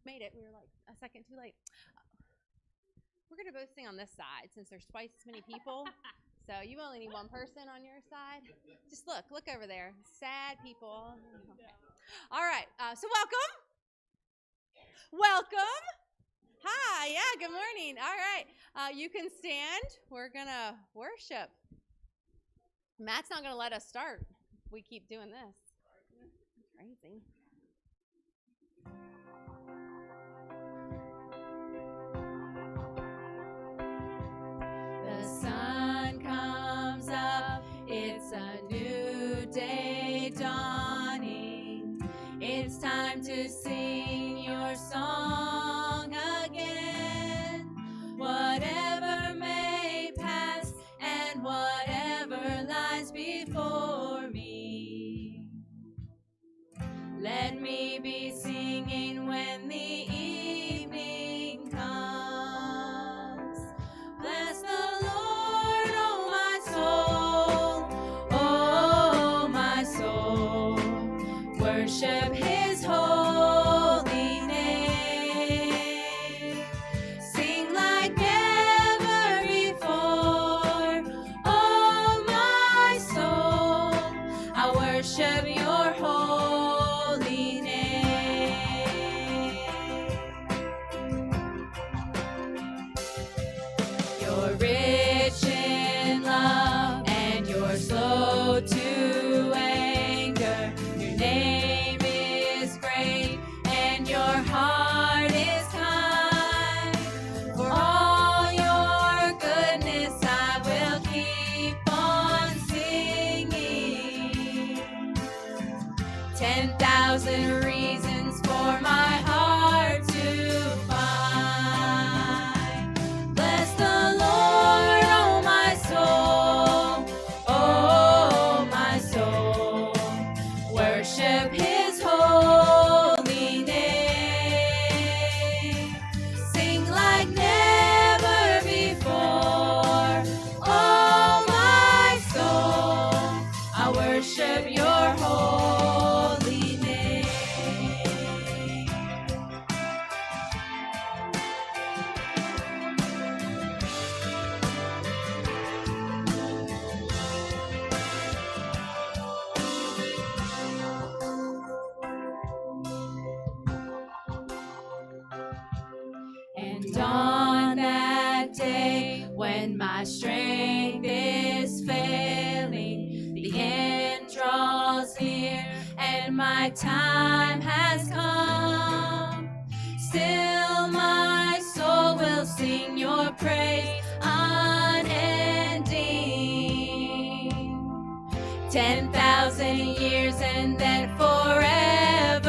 made it. We were like a second too late. We're going to both sing on this side since there's twice as many people. So you only need one person on your side. Just look over there. Sad people. Okay. All right. So welcome. Hi. Yeah, good morning. All right. You can stand. We're going to worship. Matt's not going to let us start. We keep doing this. Crazy. The sun comes up, it's a new day dawning. It's time to sing your song again. Whatever may pass and whatever lies before me, let me be singing when the evening comes. Bless the Lord, oh my soul, worship His holy name. Sing like never before, oh my soul, I worship Your holy name. You're rich in love and you're slow to anger. Your name is great and your heart is kind. For all your goodness I will keep on singing. 10,000 reasons for my heart to find. Bless the Lord, oh my soul, oh my soul. Worship his holy name. Sing like never before, oh my soul. I worship your holy name. And on that day when my strength is failing, the end draws near and my time has come, still my soul will sing your praise unending. 10,000 years and then forevermore.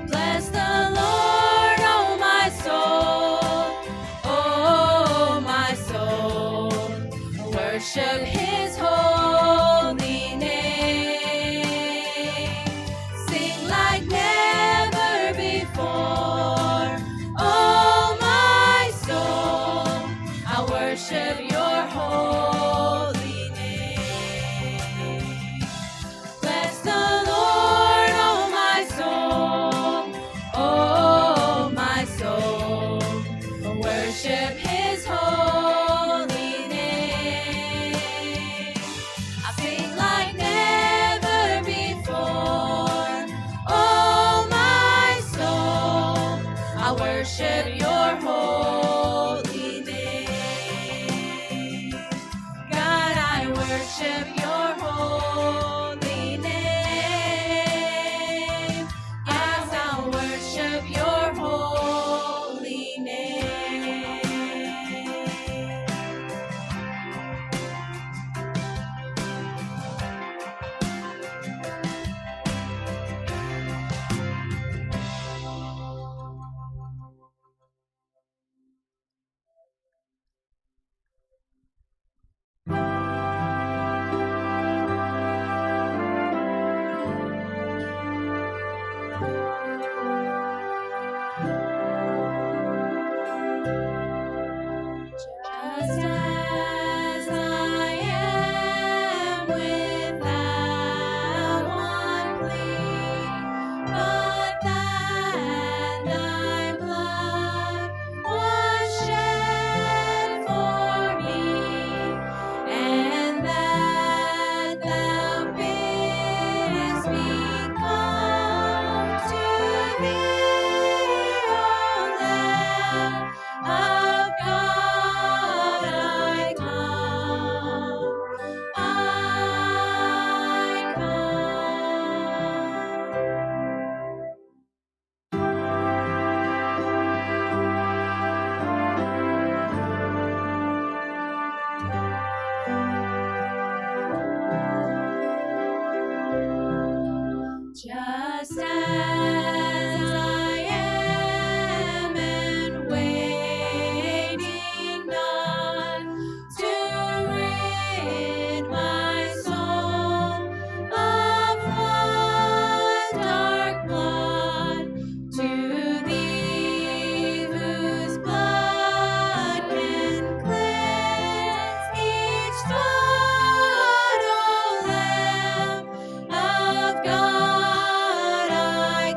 Bless the Lord, oh my soul, oh my soul. Worship his holy name. Sing like never before, oh my soul. I worship your holy name. Bless the Lord, oh my soul, oh my soul. Worship his holy name. I sing like never before, oh my soul. I worship your holy name. God, I worship your holy name. Yes, I'll worship your holy name. Just as I am without one plea, but that thy blood was shed for me, and that thou bidst me come to thee, O Lamb of God, I come, I just as I am and waiting not to rid my soul of one dark blood, to thee whose blood can cleanse each thought, O Lamb of God, I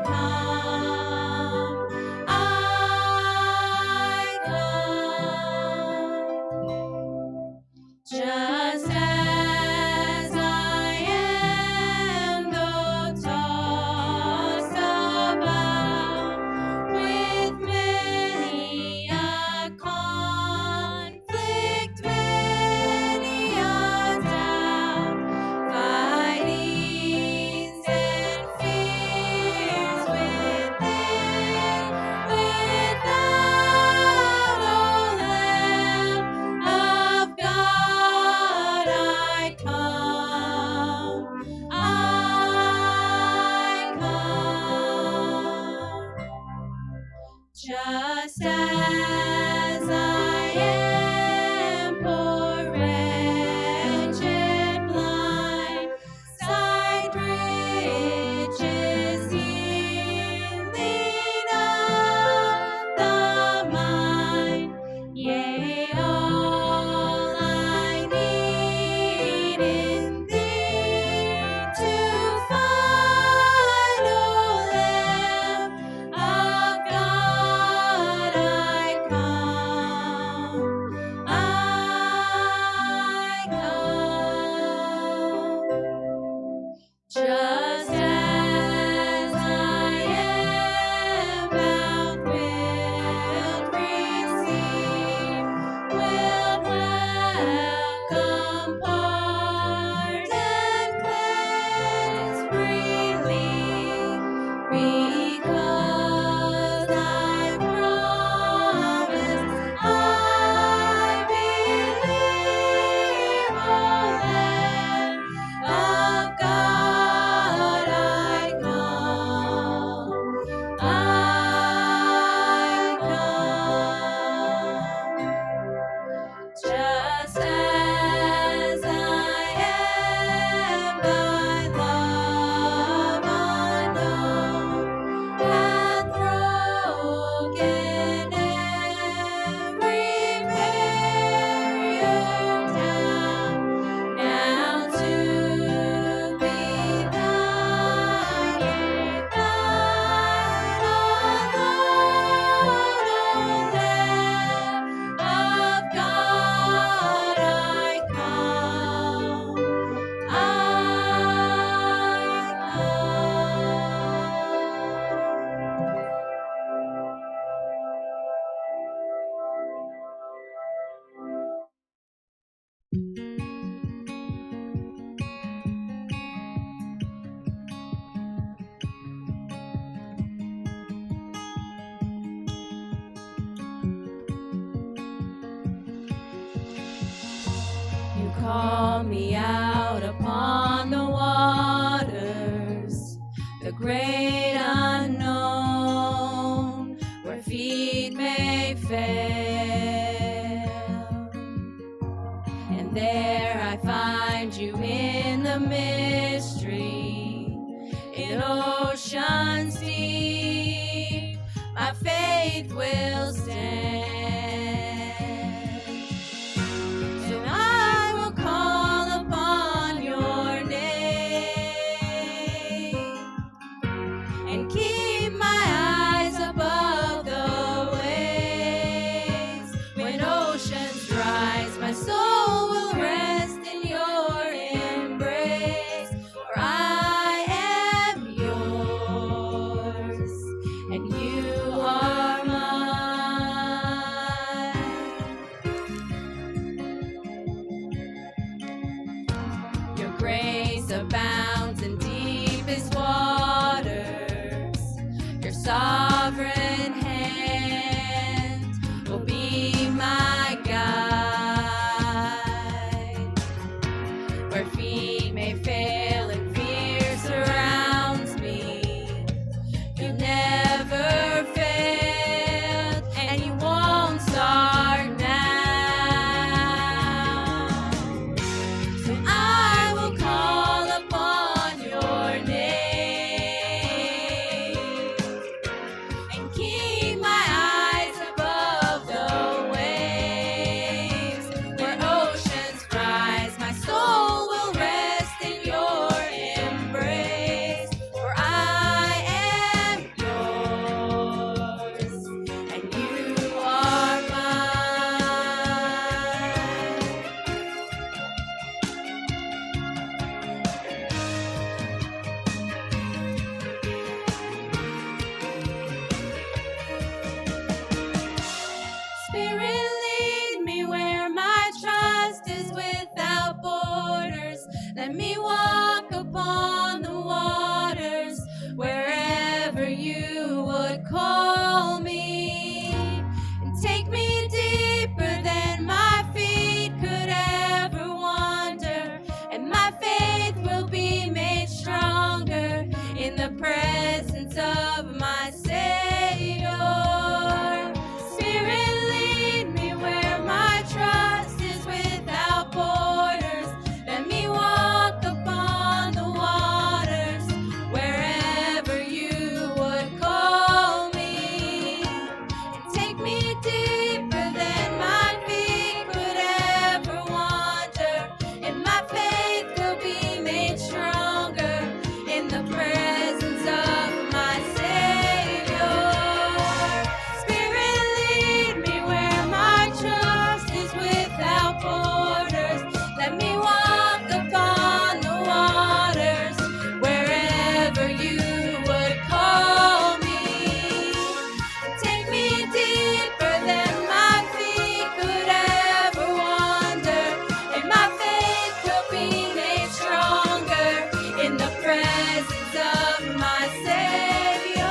just as I am, poor, wretched, blind, sight, riches, healing of the mind, yea, all I need in Thee to find, O Lamb of God, I come, just as I am, bound wilt receive, wilt welcome, pardon, cleanse freely, because Thy promise I believe, O Lamb of God, I come, just as I am. Thy love unknown hath broken every barrier down, now to be thine, thine alone, O Lamb of God, I come, You call me out upon the waters, the great unknown, where feet may fail. And there I find you in the mystery, in oceans deep, my faith will stand. And I will call upon your name and keep my eyes above the waves. When oceans rise, my soul will rest in your embrace, for I am yours and you are mine. wherever you would call me. Take me deeper than my feet could ever wander, and my faith will be made stronger in the presence of my Savior.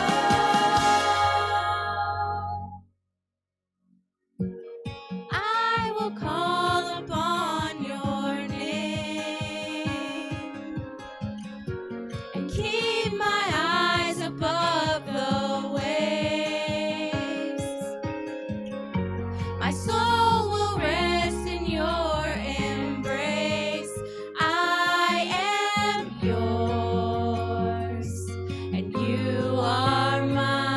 I will call upon your name and keep my eyes above the waves. My soul will rest in your embrace. I am yours, and you are mine.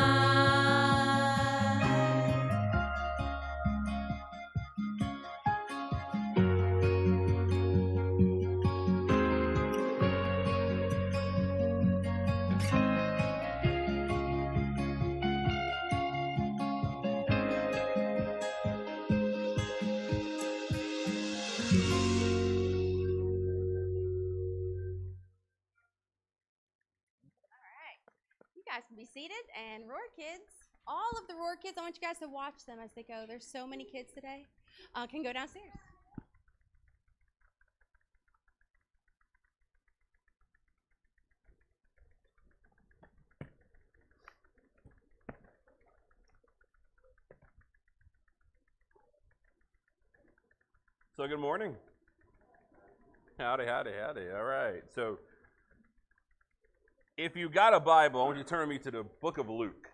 You guys can be seated, and Roar Kids, all of the Roar Kids, I want you guys to watch them as they go. There's so many kids today. Can go downstairs. So good morning. Howdy, howdy, howdy. All right. So if you got a Bible, I want you to turn me to the book of Luke.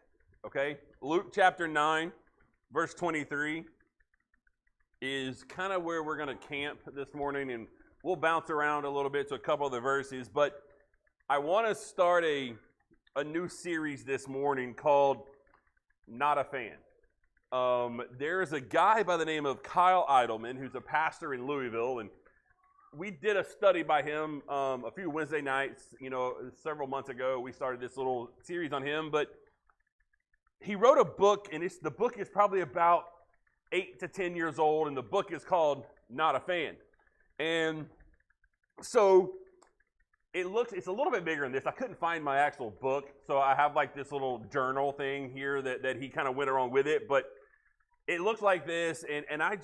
Okay? Luke chapter 9, verse 23 is kind of where we're going to camp this morning, and we'll bounce around a little bit to a couple of the verses, but I want to start a new series this morning called Not a Fan. There's a guy by the name of Kyle Idleman who's a pastor in Louisville, and we did a study by him a few Wednesday nights, several months ago. We started this little series on him, but he wrote a book, and the book is probably about 8 to 10 years old, and the book is called Not a Fan. And so it's a little bit bigger than this. I couldn't find my actual book, so I have like this little journal thing here that he kind of went along with it, but it looks like this, and I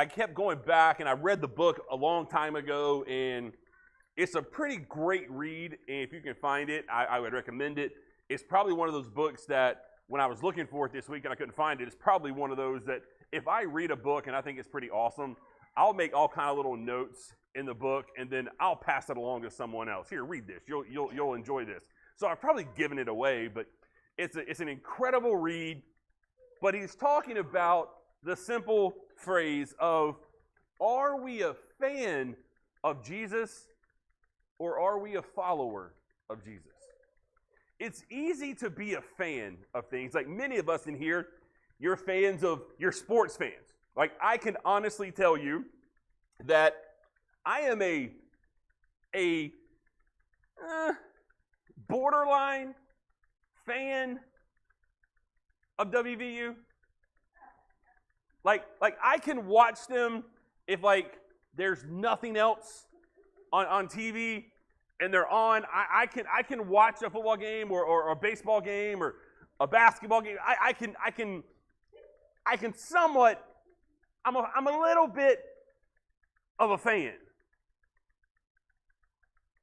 kept going back, and I read the book a long time ago, and it's a pretty great read, and if you can find it, I would recommend it. It's probably one of those books that when I was looking for it this week and I couldn't find it, it's probably one of those that if I read a book and I think it's pretty awesome, I'll make all kind of little notes in the book, and then I'll pass it along to someone else. Here, read this. You'll enjoy this. So I've probably given it away, but it's an incredible read. But he's talking about the simple phrase of, are we a fan of Jesus or are we a follower of Jesus? It's easy to be a fan of things. Like many of us in here, you're sports fans. Like I can honestly tell you that I am a borderline fan of WVU. Like I can watch them if like there's nothing else on TV and they're on. I can watch a football game or a baseball game or a basketball game. I can somewhat. I'm a little bit of a fan,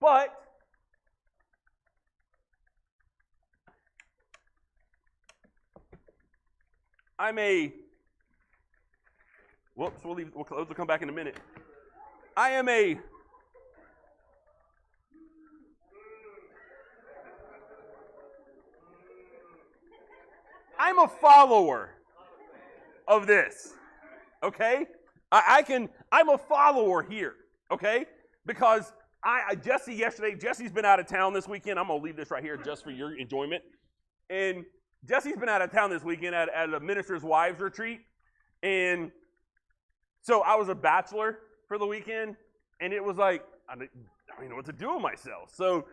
but whoops, we'll come back in a minute. I'm a follower of this, okay? I'm a follower here, okay? Because Jesse's been out of town this weekend. I'm going to leave this right here just for your enjoyment. And Jesse's been out of town this weekend at a minister's wives retreat. And so I was a bachelor for the weekend, and it was like, I don't even know what to do with myself. So,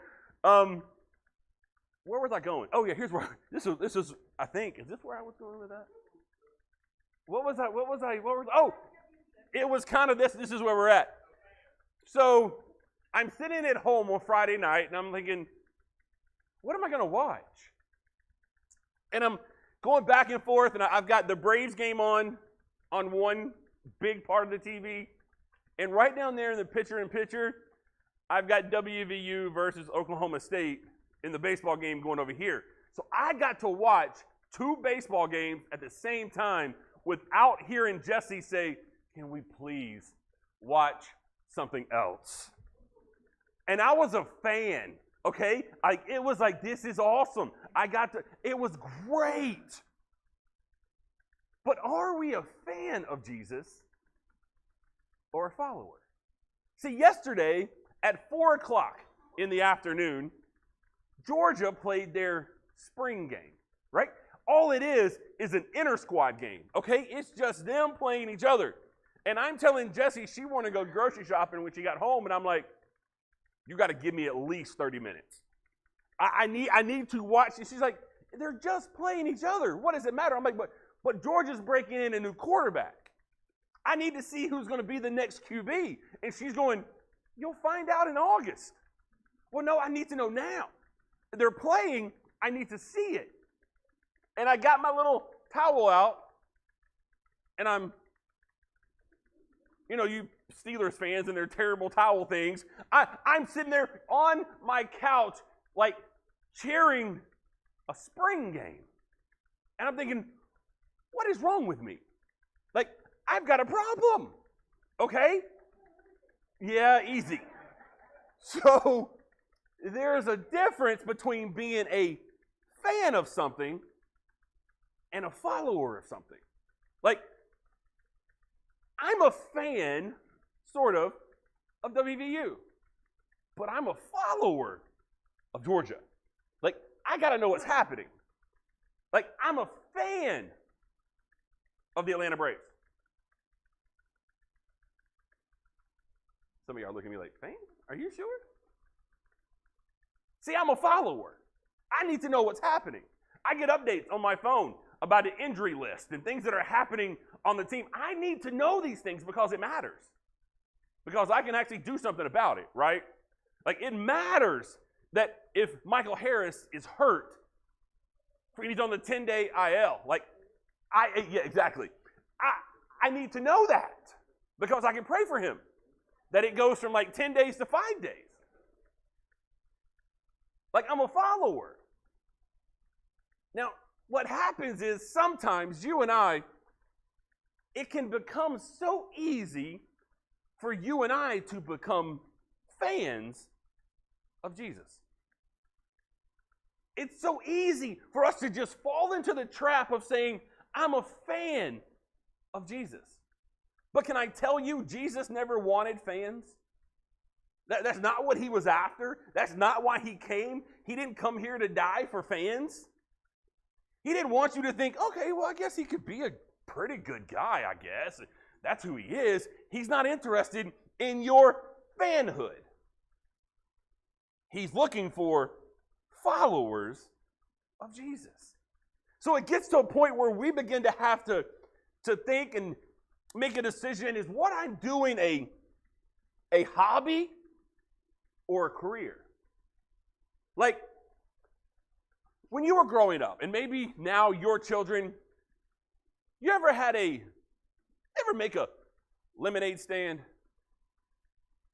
where was I going? Oh yeah, here's where this is. I think is this where I was going with that? Oh, it was kind of this. This is where we're at. So, I'm sitting at home on Friday night, and I'm thinking, what am I going to watch? And I'm going back and forth, and I've got the Braves game on one big part of the TV, and right down there in the picture-in-picture, I've got WVU versus Oklahoma State in the baseball game going over here. So I got to watch 2 baseball games at the same time without hearing Jesse say, can we please watch something else? And I was a fan, okay? It was like, this is awesome. It was great. But are we a fan of Jesus or a follower? See, yesterday at 4 o'clock in the afternoon, Georgia played their spring game, right? All it is an inter-squad game, okay? It's just them playing each other. And I'm telling Jessie she wanted to go grocery shopping when she got home, and I'm like, you got to give me at least 30 minutes. I need to watch. She's like, they're just playing each other. What does it matter? I'm like, but Georgia's breaking in a new quarterback. I need to see who's going to be the next QB. And she's going, you'll find out in August. Well, no, I need to know now. They're playing. I need to see it. And I got my little towel out, and I'm, you Steelers fans and their terrible towel things. I'm sitting there on my couch, like cheering a spring game. And I'm thinking, what is wrong with me? Like, I've got a problem. Okay? Yeah, easy. So, there's a difference between being a fan of something and a follower of something. Like, I'm a fan, sort of WVU, but I'm a follower of Georgia. Like, I got to know what's happening. Like, I'm a fan of the Atlanta Braves. Some of y'all are looking at me like, fan? Are you sure? See, I'm a follower. I need to know what's happening. I get updates on my phone about the injury list and things that are happening on the team. I need to know these things because it matters. Because I can actually do something about it, right? Like, it matters that if Michael Harris is hurt, he's on the 10-day IL. Like, yeah, exactly. I need to know that because I can pray for him. That it goes from like 10 days to 5 days. Like, I'm a follower. Now, what happens is sometimes you and I, it can become so easy for you and I to become fans of Jesus. It's so easy for us to just fall into the trap of saying, I'm a fan of Jesus. But can I tell you, Jesus never wanted fans? That's not what he was after. That's not why he came. He didn't come here to die for fans. He didn't want you to think, okay, well, I guess he could be a pretty good guy, I guess. That's who he is. He's not interested in your fanhood. He's looking for followers of Jesus. So it gets to a point where we begin to have to think and make a decision, is what I'm doing a hobby or a career? Like, when you were growing up, and maybe now your children, you ever make a lemonade stand?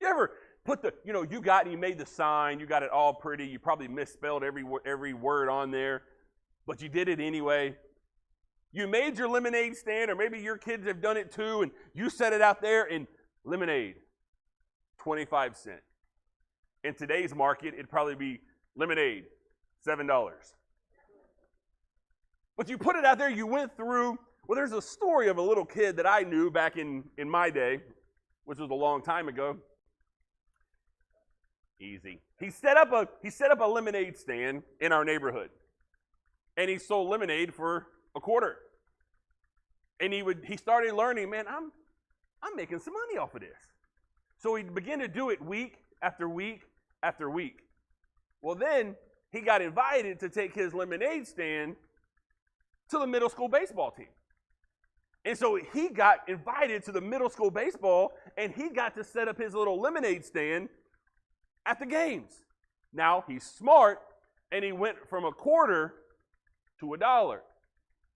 You ever put you made the sign, you got it all pretty, you probably misspelled every word on there, but you did it anyway. You made your lemonade stand, or maybe your kids have done it too, and you set it out there, and lemonade, 25 cents. In today's market, it'd probably be lemonade, $7. But you put it out there, you went through, well, there's a story of a little kid that I knew back in my day, which was a long time ago. Easy. He set up a lemonade stand in our neighborhood, and he sold lemonade for $0.25. And he started learning, man, I'm making some money off of this. So he began to do it week after week after week. Well, then he got invited to take his lemonade stand to the middle school baseball team. And so he got invited to the middle school baseball, and he got to set up his little lemonade stand at the games. Now, he's smart, and he went from a quarter to $1.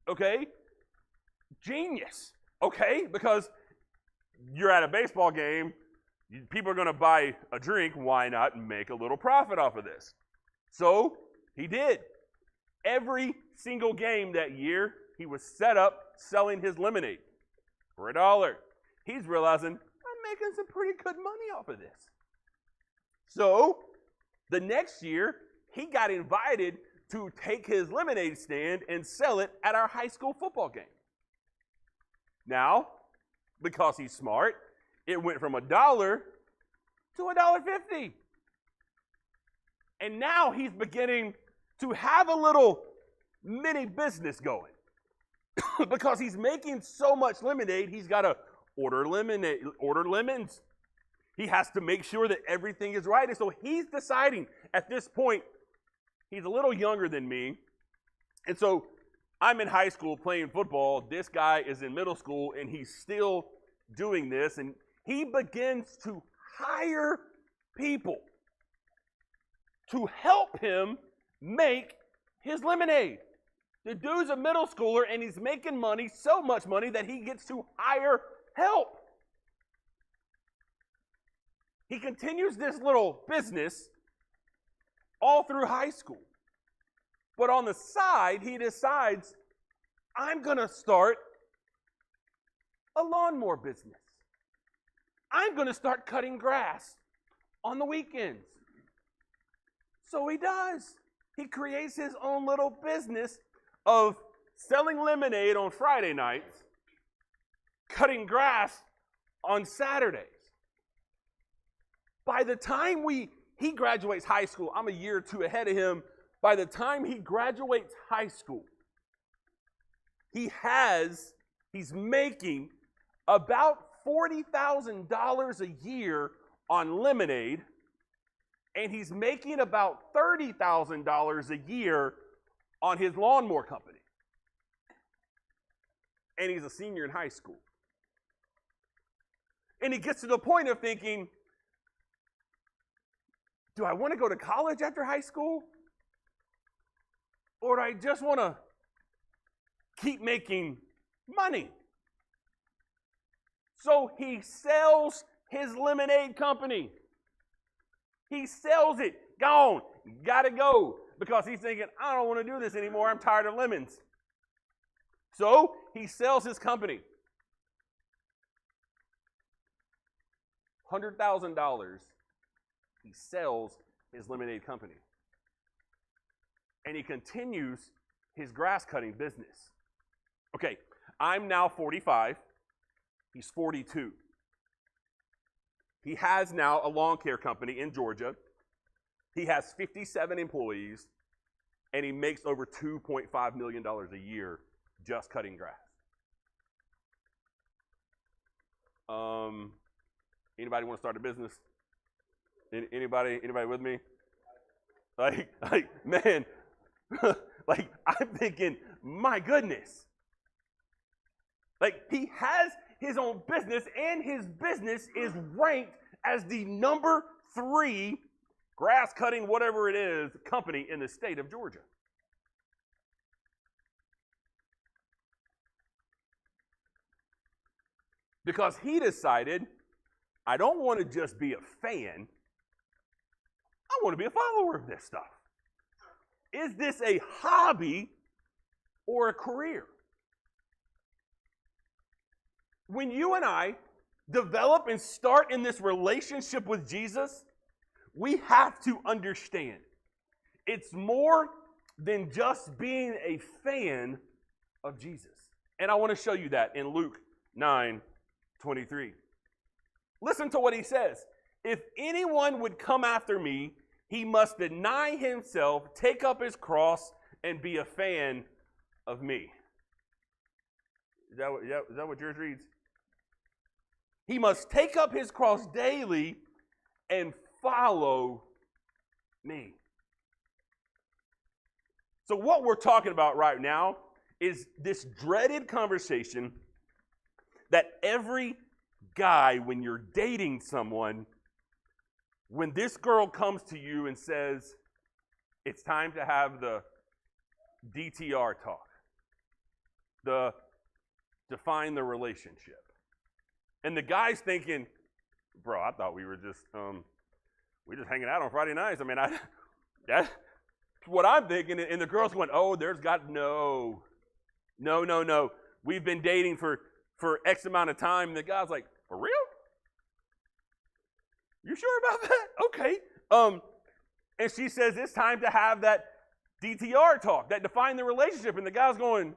Okay? Genius. Okay? Because you're at a baseball game, people are going to buy a drink. Why not make a little profit off of this? So he did. Every single game that year, he was set up selling his lemonade for $1. He's realizing, I'm making some pretty good money off of this. So the next year, he got invited to take his lemonade stand and sell it at our high school football game. Now, because he's smart, it went from $1 to $1.50. And now he's beginning to have a little mini business going. Because he's making so much lemonade, he's got to order lemons. He has to make sure that everything is right. And so he's deciding at this point, he's a little younger than me. And so I'm in high school playing football. This guy is in middle school, and he's still doing this. And he begins to hire people to help him make his lemonade. The dude's a middle schooler, and he's making money, so much money, that he gets to hire help. He continues this little business all through high school. But on the side, he decides, I'm going to start a lawnmower business. I'm going to start cutting grass on the weekends. So he does. He creates his own little business of selling lemonade on Friday nights, cutting grass on Saturdays. By the time he graduates high school, I'm a year or two ahead of him. By the time he graduates high school, he's making about $40,000 a year on lemonade, and he's making about $30,000 a year on his lawnmower company. And he's a senior in high school. And he gets to the point of thinking, do I want to go to college after high school? Or do I just want to keep making money? So he sells his lemonade company. He sells it. Gone. Gotta go. Because he's thinking, I don't want to do this anymore. I'm tired of lemons. So he sells his company. $100,000. He sells his lemonade company. And he continues his grass cutting business. Okay, I'm now 45. He's 42. He has now a lawn care company in Georgia. He has 57 employees, and he makes over $2.5 million a year just cutting grass. Anybody want to start a business? Anybody with me? Like man, like I'm thinking, my goodness. Like he has his own business, and his business is ranked as the number 3 grass cutting, whatever it is, company in the state of Georgia. Because he decided, I don't want to just be a fan. I want to be a follower of this stuff. Is this a hobby or a career? When you and I develop and start in this relationship with Jesus, we have to understand it's more than just being a fan of Jesus. And I want to show you that in Luke 9:23. Listen to what he says. If anyone would come after me, he must deny himself, take up his cross, and be a fan of me. Is that what yours reads? He must take up his cross daily and follow me. So what we're talking about right now is this dreaded conversation that every guy, when you're dating someone, when this girl comes to you and says, it's time to have the DTR talk, the define the relationship. And the guy's thinking, bro, I thought we were just hanging out on Friday nights. I mean, that's what I'm thinking. And the girl's going, oh, no. We've been dating for X amount of time. And the guy's like, for real? You sure about that? Okay. And she says, it's time to have that DTR talk, that define the relationship. And the guy's going,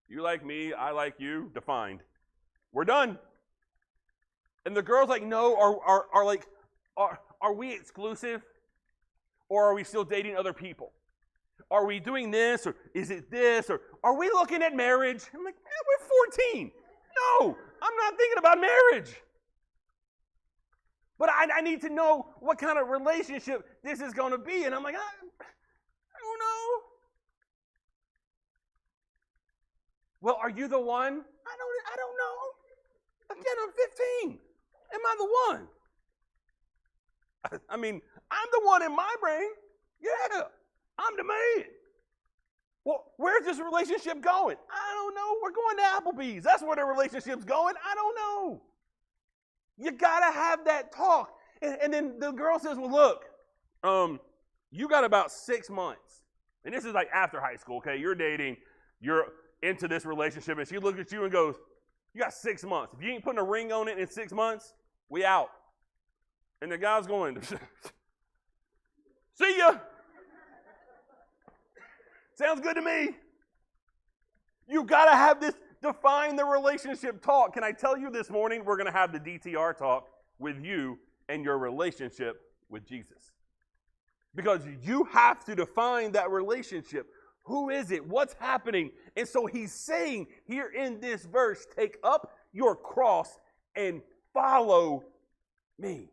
you like me, I like you, defined. We're done. And the girl's like, no, are we exclusive? Or are we still dating other people? Are we doing this, or is it this, or are we looking at marriage? I'm like, we're 14. No, I'm not thinking about marriage. But I need to know what kind of relationship this is going to be. And I'm like, I don't know. Well, are you the one? I don't know. Again, I'm 15. Am I the one? I mean, I'm the one in my brain. Yeah, I'm the man. Well, where's this relationship going? I don't know. We're going to Applebee's. That's where the relationship's going. I don't know. You got to have that talk. And then the girl says, well, look, you got about 6 months. And this is like after high school, okay? You're dating. You're into this relationship. And she looks at you and goes, you got 6 months. If you ain't putting a ring on it in 6 months, we out. And the guy's going, see ya. Sounds good to me. You got to have this define the relationship talk. Can I tell you this morning, we're going to have the DTR talk with you and your relationship with Jesus. Because you have to define that relationship. Who is it? What's happening? And so he's saying here in this verse, take up your cross and follow me.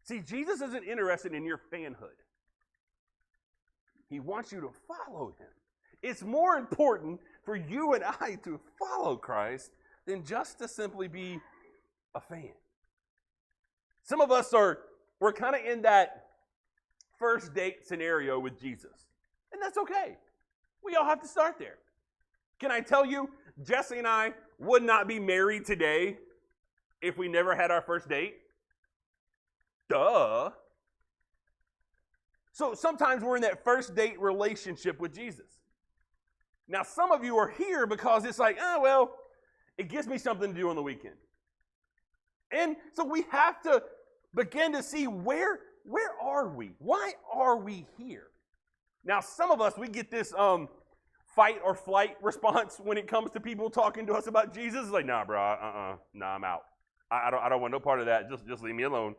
See, Jesus isn't interested in your fanhood. He wants you to follow him. It's more important for you and I to follow Christ than just to simply be a fan. Some of us we're kind of in that first date scenario with Jesus. And that's okay. We all have to start there. Can I tell you, Jesse and I would not be married today if we never had our first date? Duh. So sometimes we're in that first date relationship with Jesus. Now, some of you are here because it's like, well, it gives me something to do on the weekend. And so we have to begin to see where are we? Why are we here? Now, some of us, we get this fight or flight response when it comes to people talking to us about Jesus. It's like, nah, bro, nah, I'm out. I don't want no part of that. Just leave me alone.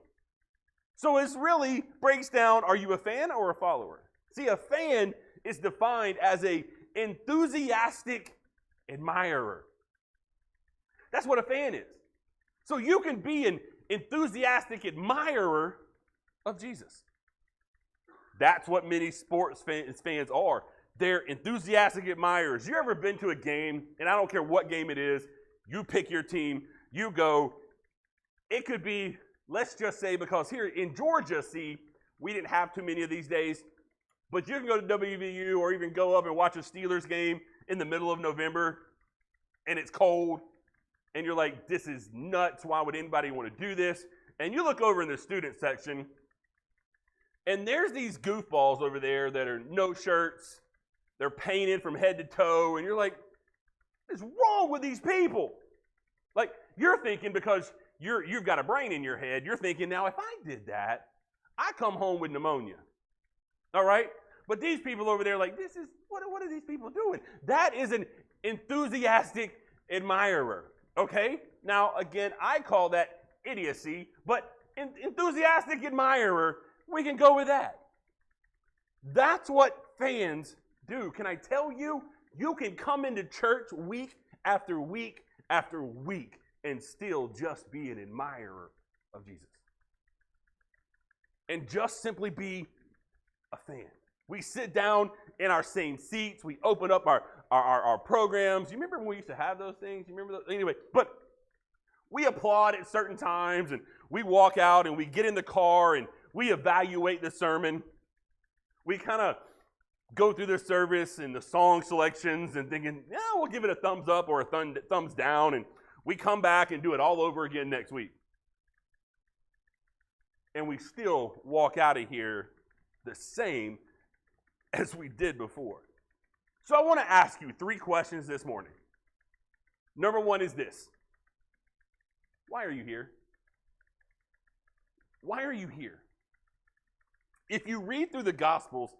So it really breaks down, are you a fan or a follower? See, a fan is defined as an enthusiastic admirer. That's what a fan is. So you can be an enthusiastic admirer of Jesus. That's what many sports fans are. They're enthusiastic admirers. You ever been to a game, and I don't care what game it is, you pick your team, you go. It could be, let's just say, because here in Georgia, see, we didn't have too many of these days, but you can go to WVU or even go up and watch a Steelers game in the middle of November, and it's cold, and you're like, this is nuts. Why would anybody want to do this? And you look over in the student section, and there's these goofballs over there that are no shirts. They're painted from head to toe, and you're like, what is wrong with these people? Like, you're thinking, because you've got a brain in your head, you're thinking, now if I did that, I come home with pneumonia. All right? But these people over there, like, what are these people doing? That is an enthusiastic admirer. Okay? Now, again, I call that idiocy, but enthusiastic admirer, we can go with that. That's what fans do. Can I tell you, you can come into church week after week after week and still just be an admirer of Jesus. And just simply be a fan. We sit down in our same seats. We open up our programs. You remember when we used to have those things? You remember those? Anyway, but we applaud at certain times, and we walk out, and we get in the car, and we evaluate the sermon. We kind of go through the service and the song selections and thinking, yeah, we'll give it a thumbs up or a thumbs down, and we come back and do it all over again next week. And we still walk out of here the same as we did before. So I want to ask you 3 questions this morning. Number 1 is this. Why are you here? Why are you here? If you read through the Gospels,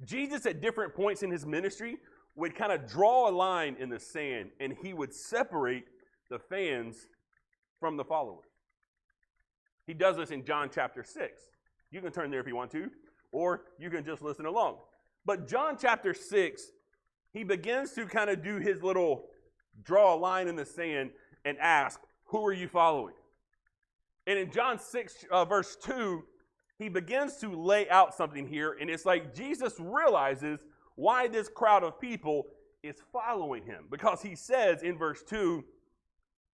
Jesus at different points in his ministry would kind of draw a line in the sand, and he would separate the fans from the followers. He does this in John chapter 6. You can turn there if you want to, or you can just listen along. But John chapter 6, he begins to kind of do his little draw a line in the sand and ask, who are you following? And in John 6, verse 2, he begins to lay out something here, and it's like Jesus realizes why this crowd of people is following him. Because he says in verse 2,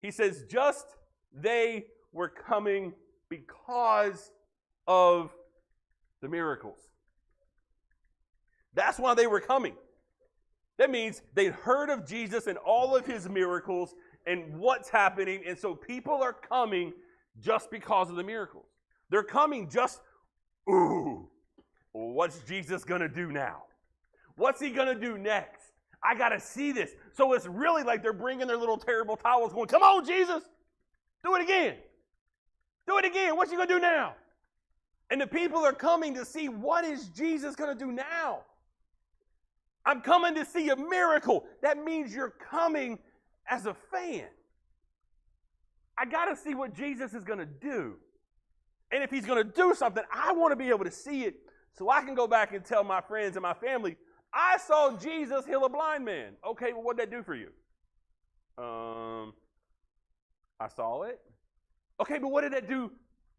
he says, just they were coming because of the miracles. That's why they were coming. That means they'd heard of Jesus and all of his miracles and what's happening, and so people are coming just because of the miracles. They're coming just, ooh, what's Jesus going to do now? What's he going to do next? I got to see this. So it's really like they're bringing their little terrible towels going, come on, Jesus, do it again. Do it again. What you going to do now? And the people are coming to see, what is Jesus going to do now? I'm coming to see a miracle. That means you're coming as a fan. I got to see what Jesus is going to do. And if he's going to do something, I want to be able to see it so I can go back and tell my friends and my family, I saw Jesus heal a blind man. Okay, well, what did that do for you? I saw it. Okay, but what did that do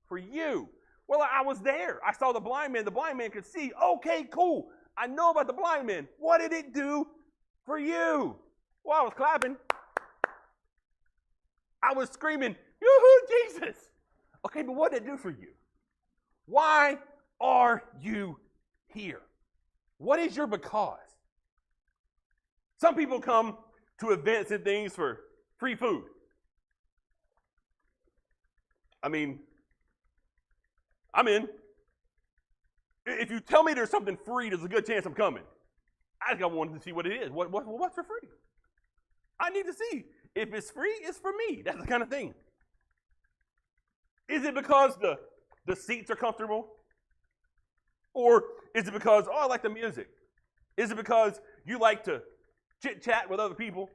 for you? Well, I was there. I saw the blind man. The blind man could see. Okay, cool. I know about the blind man. What did it do for you? Well, I was clapping. I was screaming, yoo-hoo, Jesus. Okay, but what did it do for you? Why are you here? What is your because? Some people come to events and things for free food. I mean, I'm in. If you tell me there's something free, there's a good chance I'm coming. I just wanted to see what it is. What's for free? I need to see. If it's free, it's for me. That's the kind of thing. Is it because the seats are comfortable? Or is it because, I like the music? Is it because you like to chit-chat with other people?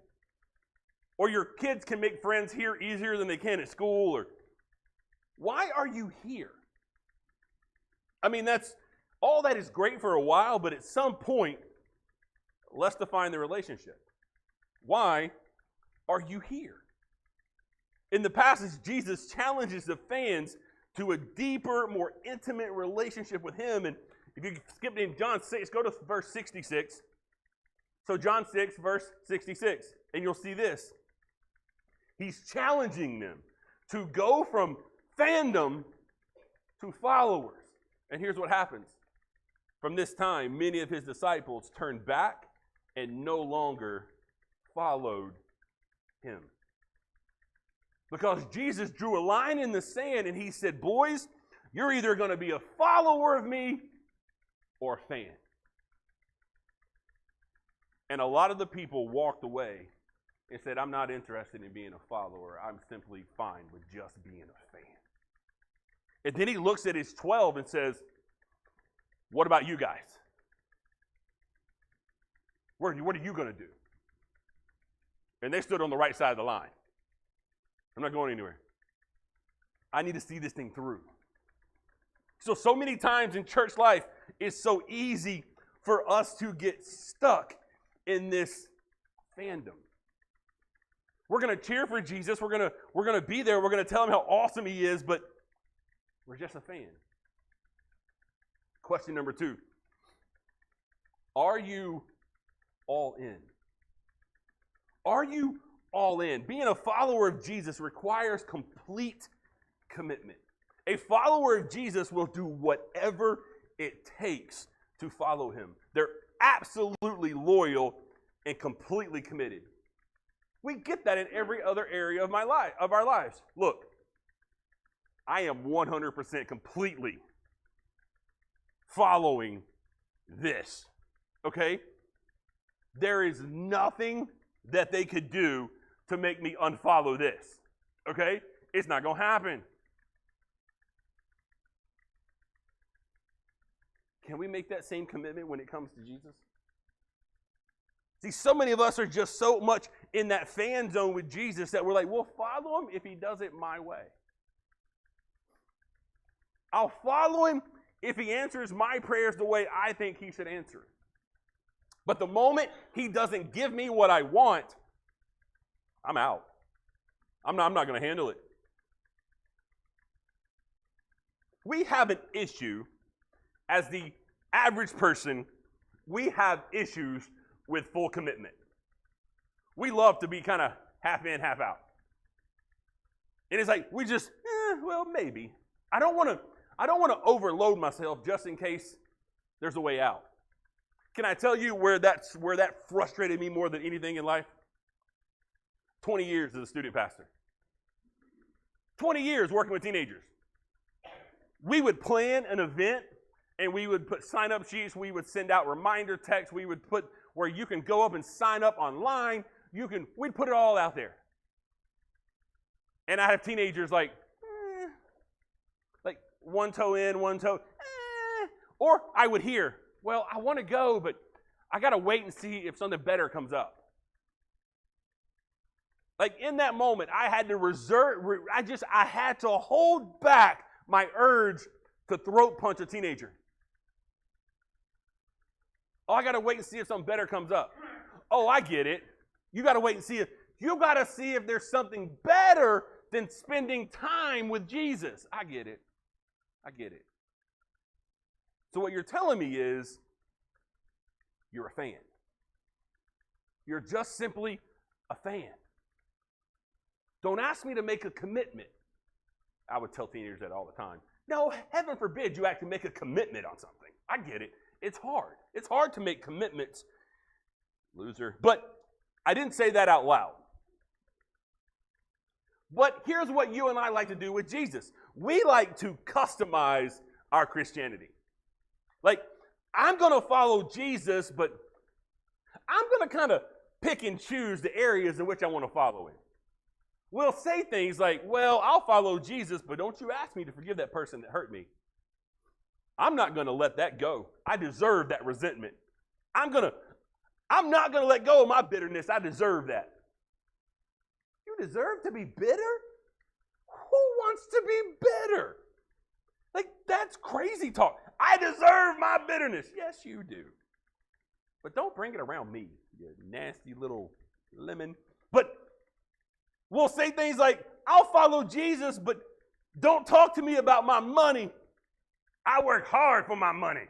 Or your kids can make friends here easier than they can at school? Or why are you here? I mean, all that is great for a while, but at some point, let's define the relationship. Why are you here? In the passage, Jesus challenges the fans to a deeper, more intimate relationship with him. And if you skip in John 6, go to verse 66. So John 6, verse 66, and you'll see this. He's challenging them to go from fandom to followers. And here's what happens. From this time, many of his disciples turned back and no longer followed him. Because Jesus drew a line in the sand and he said, boys, you're either going to be a follower of me or a fan. And a lot of the people walked away and said, I'm not interested in being a follower. I'm simply fine with just being a fan. And then he looks at his 12 and says, what about you guys? What are you going to do? And they stood on the right side of the line. I'm not going anywhere. I need to see this thing through. So many times in church life, it's so easy for us to get stuck in this fandom. We're going to cheer for Jesus. We're going to be there. We're going to tell him how awesome he is, but we're just a fan. Question number 2. Are you all in? Are you all in? Being a follower of Jesus requires complete commitment. A follower of Jesus will do whatever it takes to follow him. They're absolutely loyal and completely committed. We get that in every other area of our lives. Look, I am 100% completely following this. Okay? There is nothing that they could do to make me unfollow this. Okay? It's not going to happen. Can we make that same commitment when it comes to Jesus? See, so many of us are just so much in that fan zone with Jesus that we're like, we'll follow him if he does it my way. I'll follow him if he answers my prayers the way I think he should answer it. But the moment he doesn't give me what I want, I'm out. I'm not going to handle it. We have an issue as the average person. We have issues with full commitment. We love to be kind of half in, half out. And it's like we just, well, maybe. I don't want to overload myself just in case there's a way out. Can I tell you where that frustrated me more than anything in life? 20 years as a student pastor. 20 years working with teenagers. We would plan an event and we would put sign-up sheets. We would send out reminder texts. We would put where you can go up and sign up online. We'd put it all out there. And I have teenagers like one toe in, one toe, or I would hear, well, I want to go, but I got to wait and see if something better comes up. Like in that moment, I had to I had to hold back my urge to throat punch a teenager. Oh, I got to wait and see if something better comes up. Oh, I get it. You got to wait and see if there's something better than spending time with Jesus. I get it. So what you're telling me is you're a fan. You're just simply a fan. Don't ask me to make a commitment. I would tell teenagers that all the time. No, heaven forbid you actually make a commitment on something. I get it. It's hard. It's hard to make commitments, loser. But I didn't say that out loud. But here's what you and I like to do with Jesus. We like to customize our Christianity. Like, I'm going to follow Jesus, but I'm going to kind of pick and choose the areas in which I want to follow him. We'll say things like, well, I'll follow Jesus, but don't you ask me to forgive that person that hurt me. I'm not going to let that go. I deserve that resentment. I'm not going to let go of my bitterness. I deserve that. You deserve to be bitter? Who wants to be bitter? Like, that's crazy talk. I deserve my bitterness. Yes, you do. But don't bring it around me, you nasty little lemon. But we'll say things like, I'll follow Jesus, but don't talk to me about my money. I work hard for my money.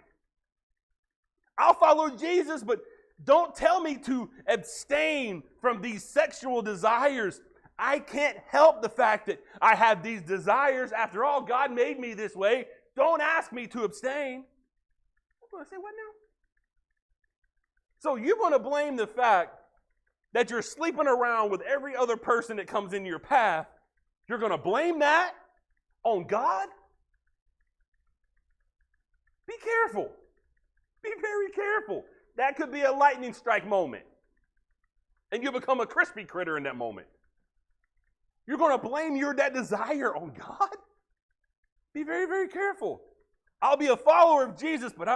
I'll follow Jesus, but don't tell me to abstain from these sexual desires. I can't help the fact that I have these desires. After all, God made me this way. Don't ask me to abstain. I'm going to say, what now? So you're going to blame the fact that you're sleeping around with every other person that comes into your path. You're going to blame that on God? Be careful. Be very careful. That could be a lightning strike moment. And you become a crispy critter in that moment. You're going to blame that desire on God? Be very, very careful. I'll be a follower of Jesus, but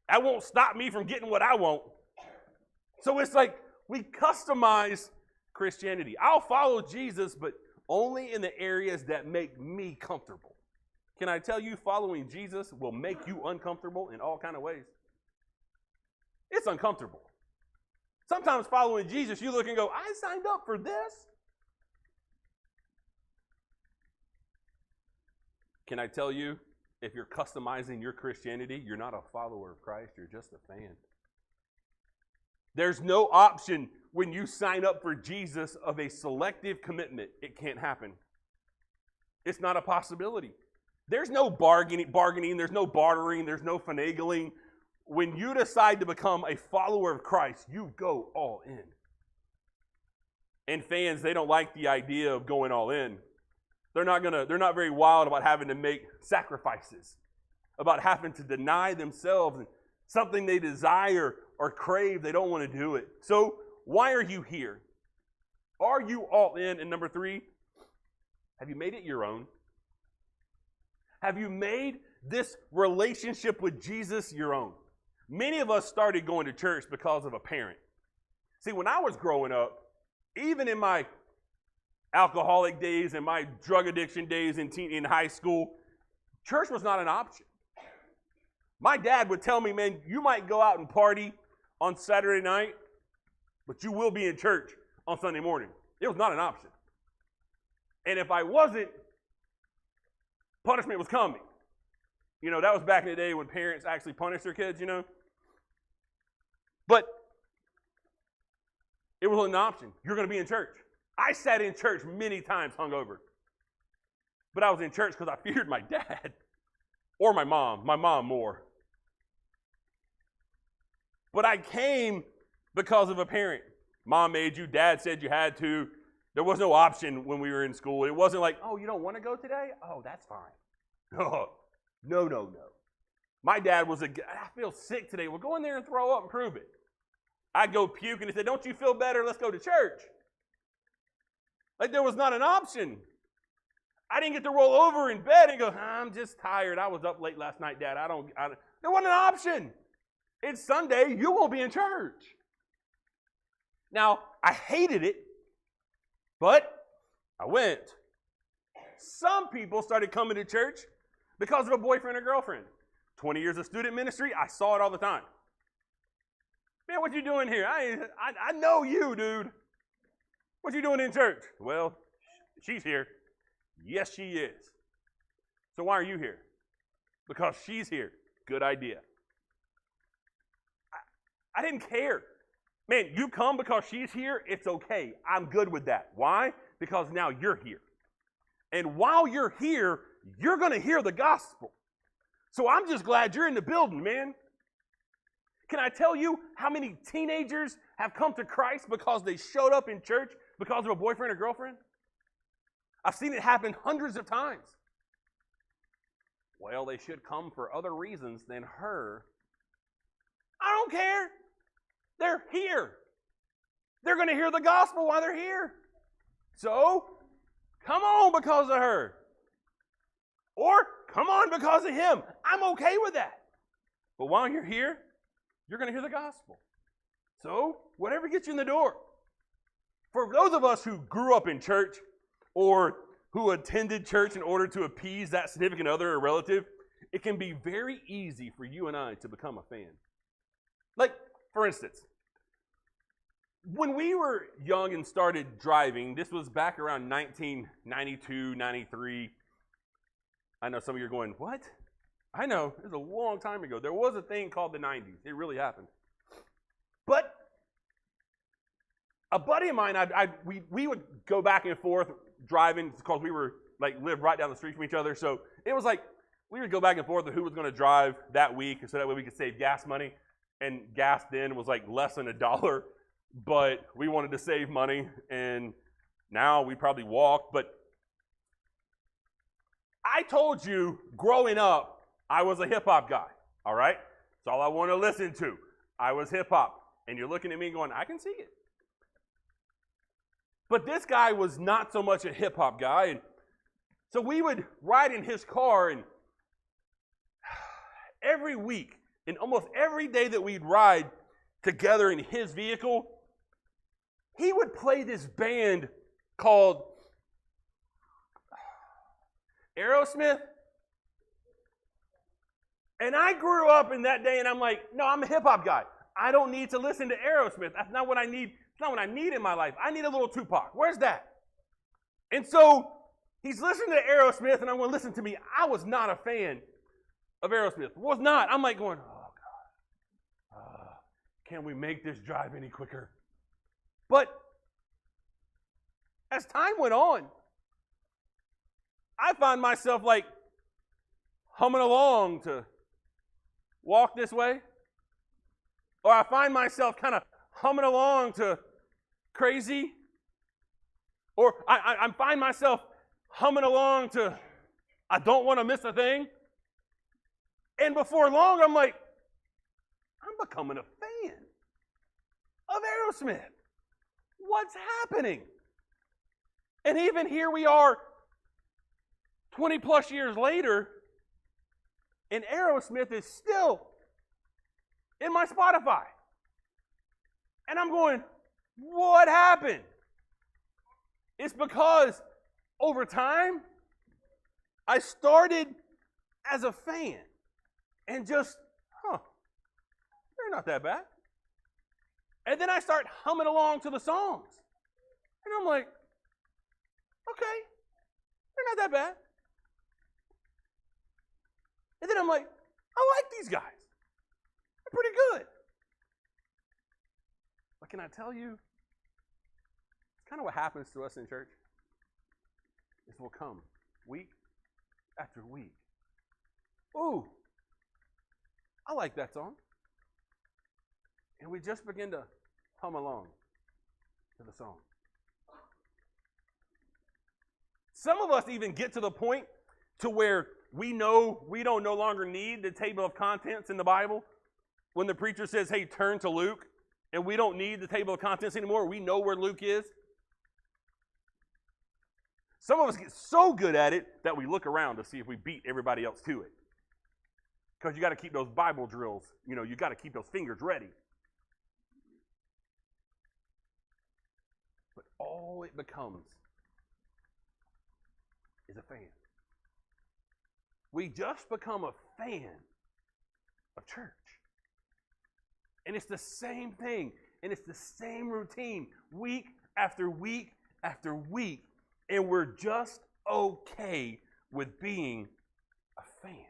that won't stop me from getting what I want. So it's like we customize Christianity. I'll follow Jesus, but only in the areas that make me comfortable. Can I tell you, following Jesus will make you uncomfortable in all kinds of ways? It's uncomfortable. Sometimes following Jesus, you look and go, I signed up for this. Can I tell you, if you're customizing your Christianity, you're not a follower of Christ, you're just a fan. There's no option when you sign up for Jesus of a selective commitment. It can't happen. It's not a possibility. There's no bargaining, there's no bartering, there's no finagling. When you decide to become a follower of Christ, you go all in. And fans, they don't like the idea of going all in. They're not very wild about having to make sacrifices, about having to deny themselves and something they desire or crave, they don't want to do it. So why are you here? Are you all in? And number 3, have you made it your own? Have you made this relationship with Jesus your own? Many of us started going to church because of a parent. See, when I was growing up, even in my alcoholic days and my drug addiction days in high school, church was not an option. My dad would tell me, man, you might go out and party on Saturday night, but you will be in church on Sunday morning. It was not an option. And if I wasn't, punishment was coming. You know, that was back in the day when parents actually punished their kids, you know. But it was an option. You're going to be in church. I sat in church many times hungover. But I was in church because I feared my dad or my mom more. But I came because of a parent. Mom made you, dad said you had to. There was no option when we were in school. It wasn't like, oh, you don't want to go today? Oh, that's fine. No. My dad was I feel sick today. Well, go in there and throw up and prove it. I'd go puke and he said, don't you feel better? Let's go to church. Like there was not an option. I didn't get to roll over in bed and go, I'm just tired. I was up late last night, Dad. There wasn't an option. It's Sunday. You won't be in church. Now, I hated it, but I went. Some people started coming to church because of a boyfriend or girlfriend. 20 years of student ministry, I saw it all the time. Man, what you doing here? I know you, dude. What you doing in church? Well, she's here. Yes, she is. So why are you here? Because she's here. Good idea. I didn't care. Man, you come because she's here, it's okay. I'm good with that. Why? Because now you're here. And while you're here, you're going to hear the gospel. So I'm just glad you're in the building, man. Can I tell you how many teenagers have come to Christ because they showed up in church because of a boyfriend or girlfriend? I've seen it happen hundreds of times. Well, they should come for other reasons than her. I don't care. They're here. They're going to hear the gospel while they're here. So, come on because of her. Or, come on because of him. I'm okay with that. But while you're here, you're going to hear the gospel. So, whatever gets you in the door. For those of us who grew up in church or who attended church in order to appease that significant other or relative, it can be very easy for you and I to become a fan. Like, for instance, when we were young and started driving, this was back around 1992, 93. I know some of you are going, what? I know, it was a long time ago. There was a thing called the 90s. It really happened. But a buddy of mine, we would go back and forth driving because we were lived right down the street from each other. So it was like we would go back and forth of who was going to drive that week, so that way we could save gas money. And gas then was less than $1, but we wanted to save money, and now we probably walk. But I told you, growing up, I was a hip-hop guy, all right? That's all I want to listen to. I was hip-hop. And you're looking at me going, I can see it. But this guy was not so much a hip-hop guy. And so we would ride in his car, and every week, and almost every day that we'd ride together in his vehicle, he would play this band called Aerosmith. And I grew up in that day, and I'm like, no, I'm a hip-hop guy. I don't need to listen to Aerosmith. That's not what I need. It's not what I need in my life. I need a little Tupac. Where's that? And so he's listening to Aerosmith, and I'm going to listen to me. I was not a fan of Aerosmith. Was not. I'm like going, oh, God. Can we make this drive any quicker? But as time went on, I found myself humming along to walk this way, or I find myself kind of humming along to crazy, or I find myself humming along to I don't want to miss a thing. And before long, I'm like, I'm becoming a fan of Aerosmith. What's happening? And even here we are 20 plus years later, and Aerosmith is still in my Spotify. And I'm going, what happened? It's because over time, I started as a fan and just, they're not that bad. And then I start humming along to the songs. And I'm like, okay, they're not that bad. And then I'm like, I like these guys. They're pretty good. But can I tell you, it's kind of what happens to us in church. Is we'll come week after week. Ooh, I like that song. And we just begin to hum along to the song. Some of us even get to the point to where we know we don't no longer need the table of contents in the Bible. When the preacher says, hey, turn to Luke, and we don't need the table of contents anymore, we know where Luke is. Some of us get so good at it that we look around to see if we beat everybody else to it. Because you got to keep those Bible drills, you got to keep those fingers ready. But all it becomes is a fan. We just become a fan of church. And it's the same thing. And it's the same routine week after week after week. And we're just okay with being a fan.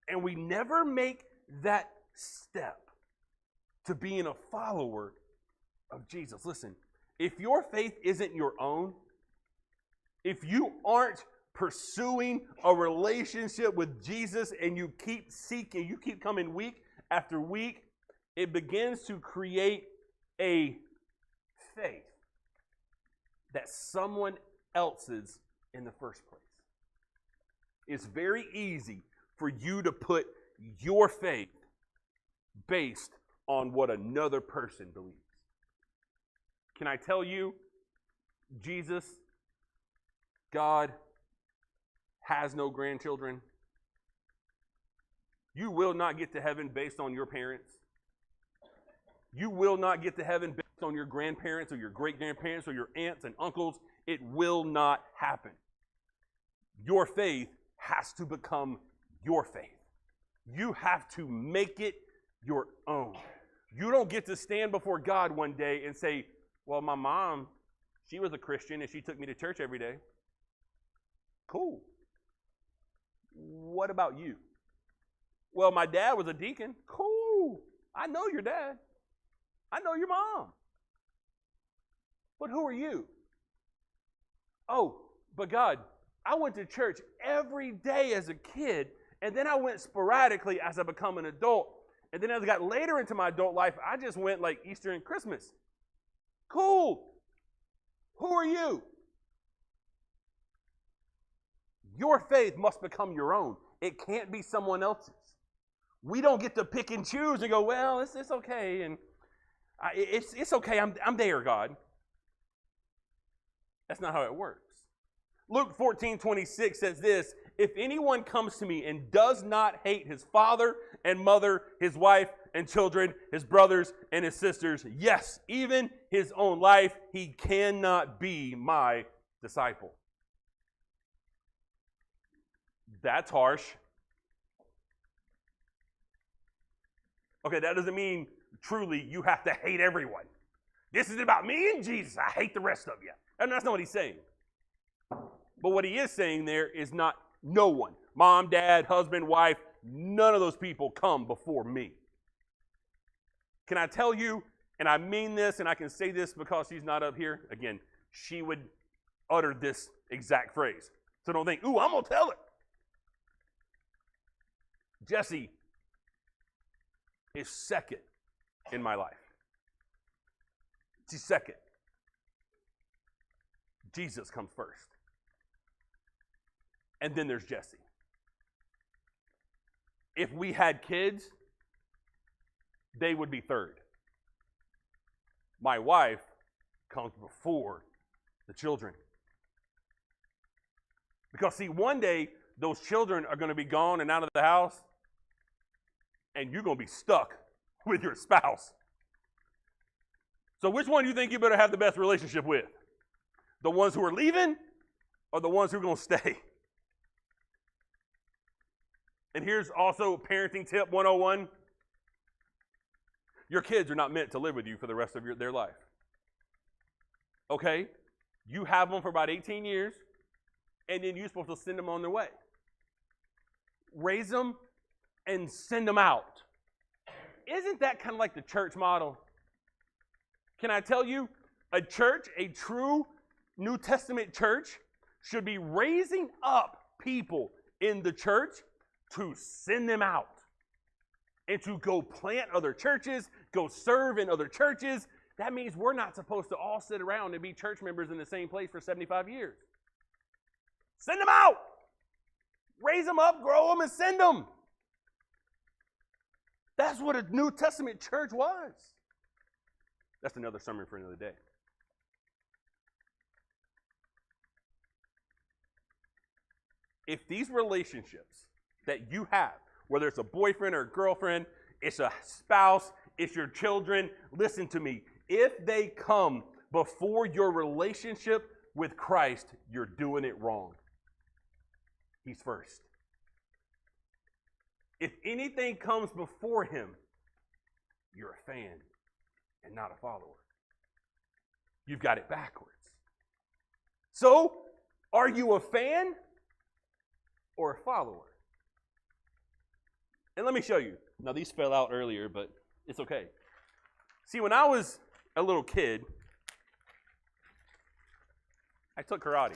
And we never make that step to being a follower of Jesus. Listen, if your faith isn't your own, if you aren't pursuing a relationship with Jesus and you keep seeking, you keep coming week after week, it begins to create a faith that someone else's in the first place. It's very easy for you to put your faith based on what another person believes. Can I tell you, Jesus, God, has no grandchildren. You will not get to heaven based on your parents. You will not get to heaven based on your grandparents or your great-grandparents or your aunts and uncles. It will not happen. Your faith has to become your faith. You have to make it your own. You don't get to stand before God one day and say, well, my mom, she was a Christian and she took me to church every day. Cool. What about you? Well, my dad was a deacon. Cool. I know your dad. I know your mom. But who are you? Oh, but God, I went to church every day as a kid, and then I went sporadically as I become an adult. And then as I got later into my adult life, I just went like Easter and Christmas. Cool. Who are you? Your faith must become your own. It can't be someone else's. We don't get to pick and choose and go, well, it's okay, and it's okay. I'm there, God. That's not how it works. Luke 14:26 says this: if anyone comes to me and does not hate his father and mother, his wife and children, his brothers and his sisters, yes, even his own life, he cannot be my disciple. That's harsh. Okay, that doesn't mean truly you have to hate everyone. This is about me and Jesus. I hate the rest of you. And that's not what he's saying. But what he is saying there is not no one. Mom, dad, husband, wife, none of those people come before me. Can I tell you, and I mean this, and I can say this because she's not up here. Again, she would utter this exact phrase. So don't think, ooh, I'm going to tell it. Jesse is second in my life. She's second. Jesus comes first. And then there's Jesse. If we had kids, they would be third. My wife comes before the children. Because, see, one day, those children are going to be gone and out of the house, and you're going to be stuck with your spouse. So which one do you think you better have the best relationship with? The ones who are leaving or the ones who are going to stay? And here's also parenting tip 101. Your kids are not meant to live with you for the rest of their life. Okay? You have them for about 18 years, and then you're supposed to send them on their way. Raise them and send them out. Isn't that kind of like the church model? Can I tell you, a church, a true New Testament church, should be raising up people in the church to send them out and to go plant other churches, go serve in other churches. That means we're not supposed to all sit around and be church members in the same place for 75 years. Send them out. Raise them up, grow them, and send them. That's what a New Testament church was. That's another sermon for another day. If these relationships that you have, whether it's a boyfriend or a girlfriend, it's a spouse, it's your children, listen to me. If they come before your relationship with Christ, you're doing it wrong. He's first. If anything comes before him, you're a fan and not a follower. You've got it backwards. So, are you a fan or a follower? And let me show you. Now, these fell out earlier, but it's okay. See, when I was a little kid, I took karate.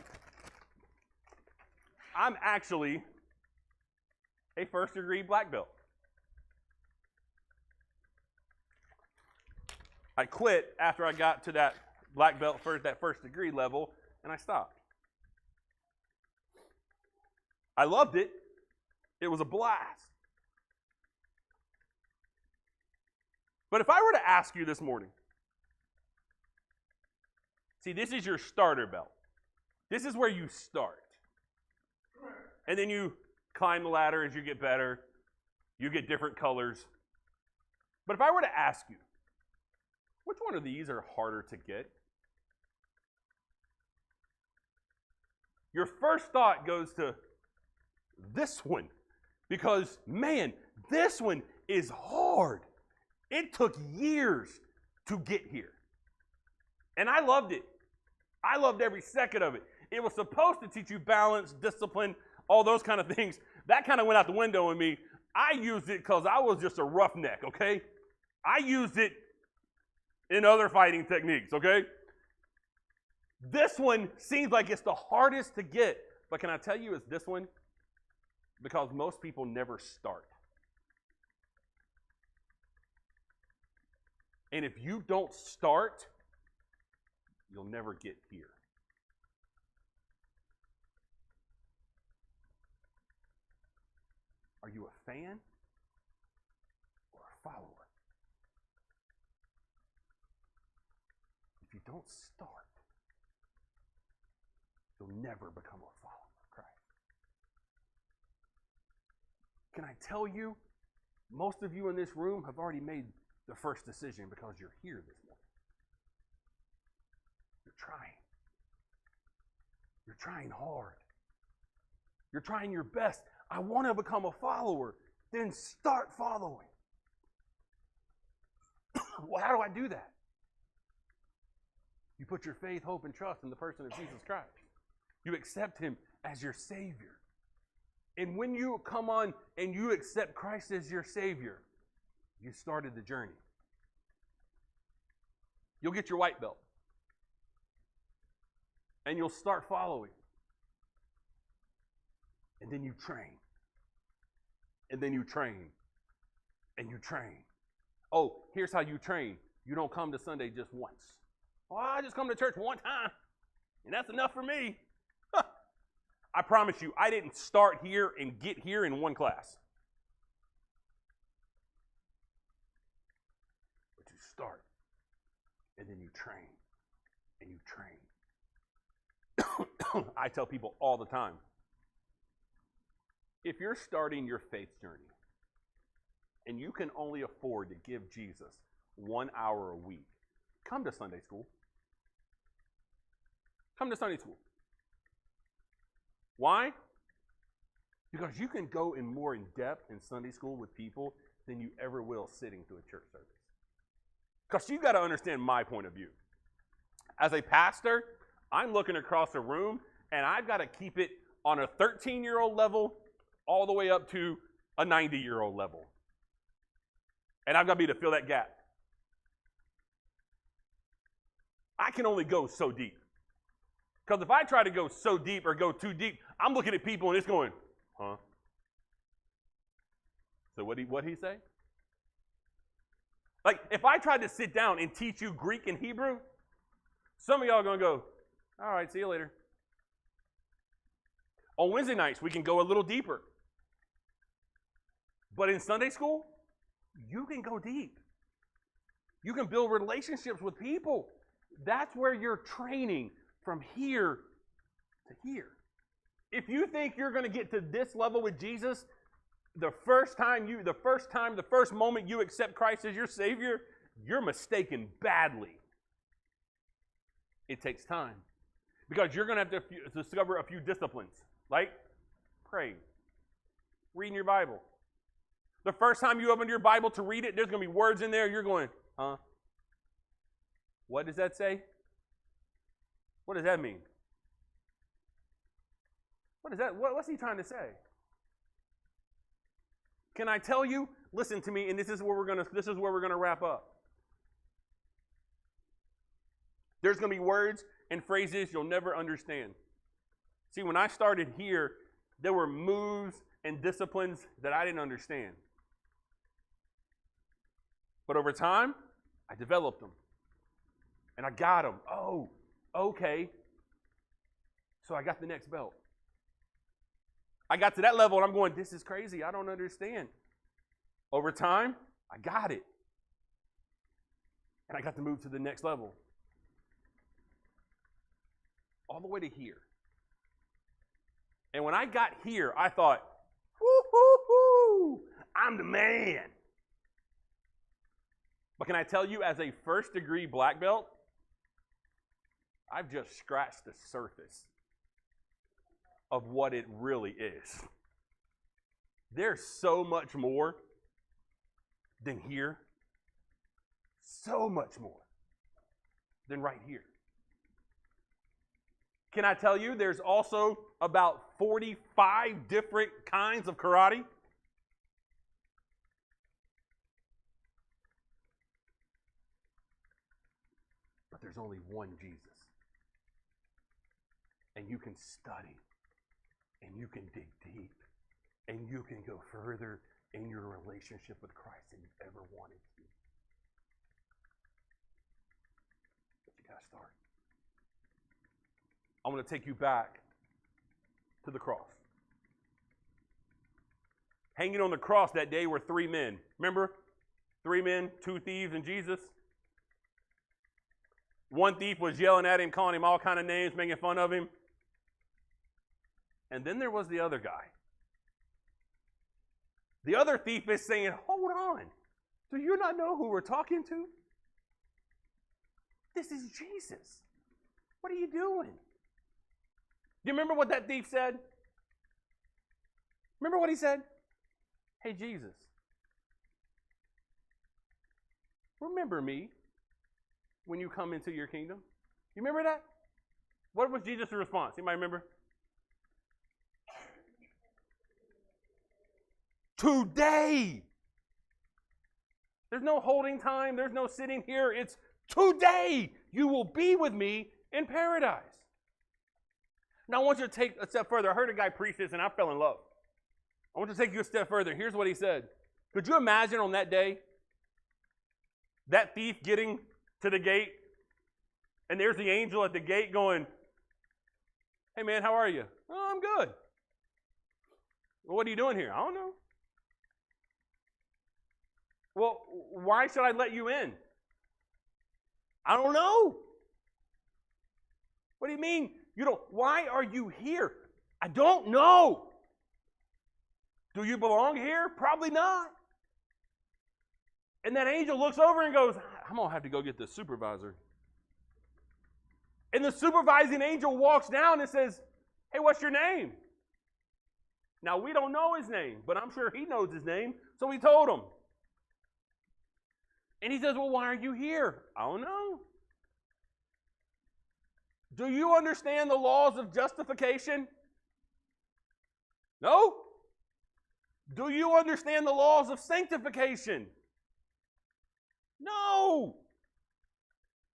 I'm actually a first-degree black belt. I quit after I got to that black belt that first-degree level, and I stopped. I loved it. It was a blast. But if I were to ask you this morning, see, this is your starter belt. This is where you start. And then you climb the ladder as you get better. You get different colors. But if I were to ask you, which one of these are harder to get? Your first thought goes to this one. Because, man, this one is hard. It took years to get here. And I loved it. I loved every second of it. It was supposed to teach you balance, discipline, all those kind of things. That kind of went out the window in me. I used it because I was just a roughneck, okay? I used it in other fighting techniques, okay? This one seems like it's the hardest to get. But can I tell you it's this one? Because most people never start. And if you don't start, you'll never get here. Are you a fan or a follower? If you don't start, you'll never become a follower of Christ. Can I tell you, most of you in this room have already made the first decision because you're here this morning. You're trying. You're trying hard. You're trying your best. I want to become a follower. Then start following. Well, how do I do that? You put your faith, hope, and trust in the person of Jesus Christ. You accept him as your Savior. And when you come on and you accept Christ as your Savior, you started the journey. You'll get your white belt. And you'll start following. And then you train. And then you train. And you train. Oh, here's how you train. You don't come to Sunday just once. Oh, I just come to church one time, and that's enough for me. I promise you, I didn't start here and get here in one class. But you start, and then you train, and you train. I tell people all the time, if you're starting your faith journey, and you can only afford to give Jesus 1 hour a week, come to Sunday school. Come to Sunday school. Why? Because you can go in more in depth in Sunday school with people than you ever will sitting through a church service. Because you got to understand my point of view. As a pastor, I'm looking across a room, and I've got to keep it on a 13-year-old level all the way up to a 90-year-old level. And I've got to be to fill that gap. I can only go so deep. Because if I try to go so deep or go too deep, I'm looking at people and it's going, huh? So what'd he say? Like, if I tried to sit down and teach you Greek and Hebrew, some of y'all are going to go, all right, see you later. On Wednesday nights, we can go a little deeper. But in Sunday school, you can go deep. You can build relationships with people. That's where you're training from here to here. If you think you're going to get to this level with Jesus, the first moment you accept Christ as your Savior, you're mistaken badly. It takes time. Because you're going to have to discover a few disciplines, like praying, reading your Bible. The first time you open your Bible to read it, there's going to be words in there, you're going, huh? What does that say? What does that mean? What is that? What's he trying to say? Can I tell you? Listen to me, and this is where we're gonna wrap up. There's gonna be words and phrases you'll never understand. See, when I started here, there were moves and disciplines that I didn't understand. But over time, I developed them. And I got them. Oh, okay. So I got the next belt. I got to that level and I'm going, this is crazy. I don't understand. Over time, I got it. And I got to move to the next level. All the way to here. And when I got here, I thought, woo-hoo-hoo, I'm the man. But can I tell you, as a first degree black belt, I've just scratched the surface of what it really is. There's so much more than here. So much more than right here. Can I tell you, there's also about 45 different kinds of karate? But there's only one Jesus. And you can study, and you can dig deep, and you can go further in your relationship with Christ than you've ever wanted to. But you got to start. I'm going to take you back to the cross. Hanging on the cross that day were 3 men. Remember? 3 men, 2 thieves, and Jesus. One thief was yelling at him, calling him all kind of names, making fun of him. And then there was the other guy. The other thief is saying, hold on. Do you not know who we're talking to? This is Jesus. What are you doing? Do you remember what that thief said? Remember what he said? Hey, Jesus, remember me when you come into your kingdom. You remember that? What was Jesus' response? Anybody remember? Today. There's no holding time. There's no sitting here. It's today. You will be with me in paradise. Now, I want you to take a step further. I heard a guy preach this, and I fell in love. I want to take you a step further. Here's what he said. Could you imagine on that day, that thief getting to the gate, and there's the angel at the gate going, hey man, how are you? Oh, I'm good. Well, what are you doing here? I don't know. Well, why should I let you in? I don't know. What do you mean? Why are you here? I don't know. Do you belong here? Probably not. And that angel looks over and goes, I'm going to have to go get the supervisor. And the supervising angel walks down and says, hey, what's your name? Now, we don't know his name, but I'm sure he knows his name, so he told him. And he says, well, why are you here? I don't know. Do you understand the laws of justification? No. Do you understand the laws of sanctification? No.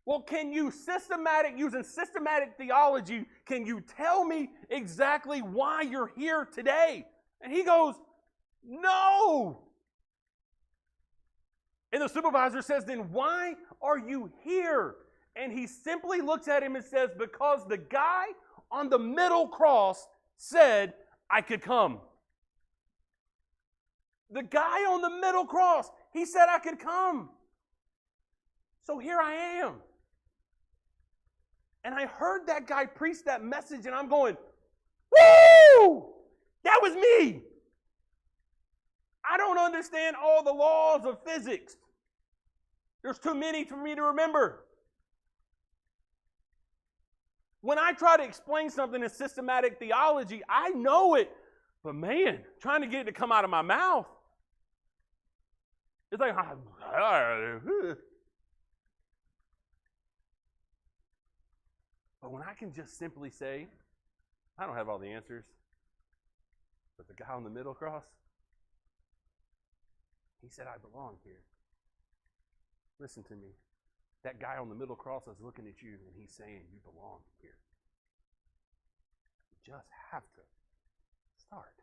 Well, can you using systematic theology, can you tell me exactly why you're here today? And he goes, no. And the supervisor says, then why are you here? And he simply looks at him and says, because the guy on the middle cross said I could come. The guy on the middle cross, he said I could come. So here I am. And I heard that guy preach that message, and I'm going, woo! That was me. I don't understand all the laws of physics. There's too many for me to remember. When I try to explain something in systematic theology, I know it. But man, trying to get it to come out of my mouth, it's like, but when I can just simply say, I don't have all the answers, but the guy on the middle cross, he said, I belong here. Listen to me. That guy on the middle cross is looking at you, and he's saying, you belong here. You just have to start.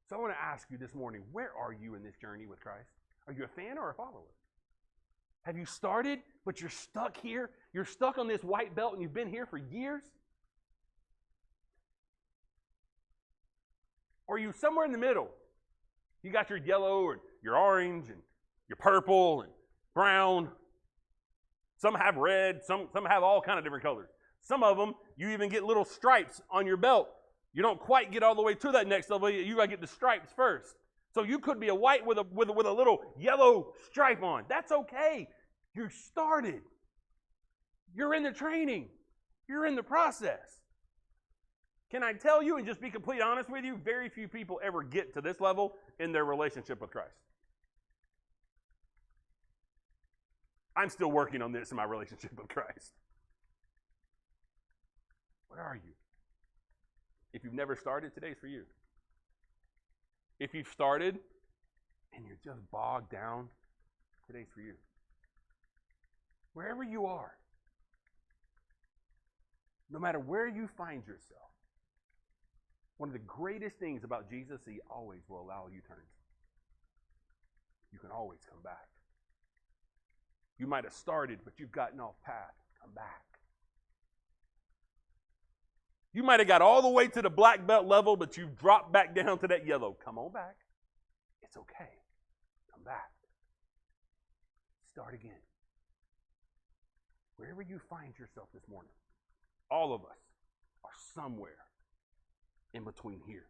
So I want to ask you this morning, where are you in this journey with Christ? Are you a fan or a follower? Have you started, but you're stuck here? You're stuck on this white belt, and you've been here for years? Or are you somewhere in the middle? You got your yellow and your orange and your purple and brown. Some have red. Some have all kind of different colors. Some of them, you even get little stripes on your belt. You don't quite get all the way to that next level. You got to get the stripes first. So you could be a white with a little yellow stripe on. That's okay. You started. You're in the training. You're in the process. Can I tell you and just be completely honest with you, very few people ever get to this level in their relationship with Christ. I'm still working on this in my relationship with Christ. Where are you? If you've never started, today's for you. If you've started and you're just bogged down, today's for you. Wherever you are, no matter where you find yourself, one of the greatest things about Jesus, he always will allow U-turns. You can always come back. You might have started, but you've gotten off path. Come back. You might have got all the way to the black belt level, but you've dropped back down to that yellow. Come on back. It's okay. Come back. Start again. Wherever you find yourself this morning, all of us are somewhere in between here.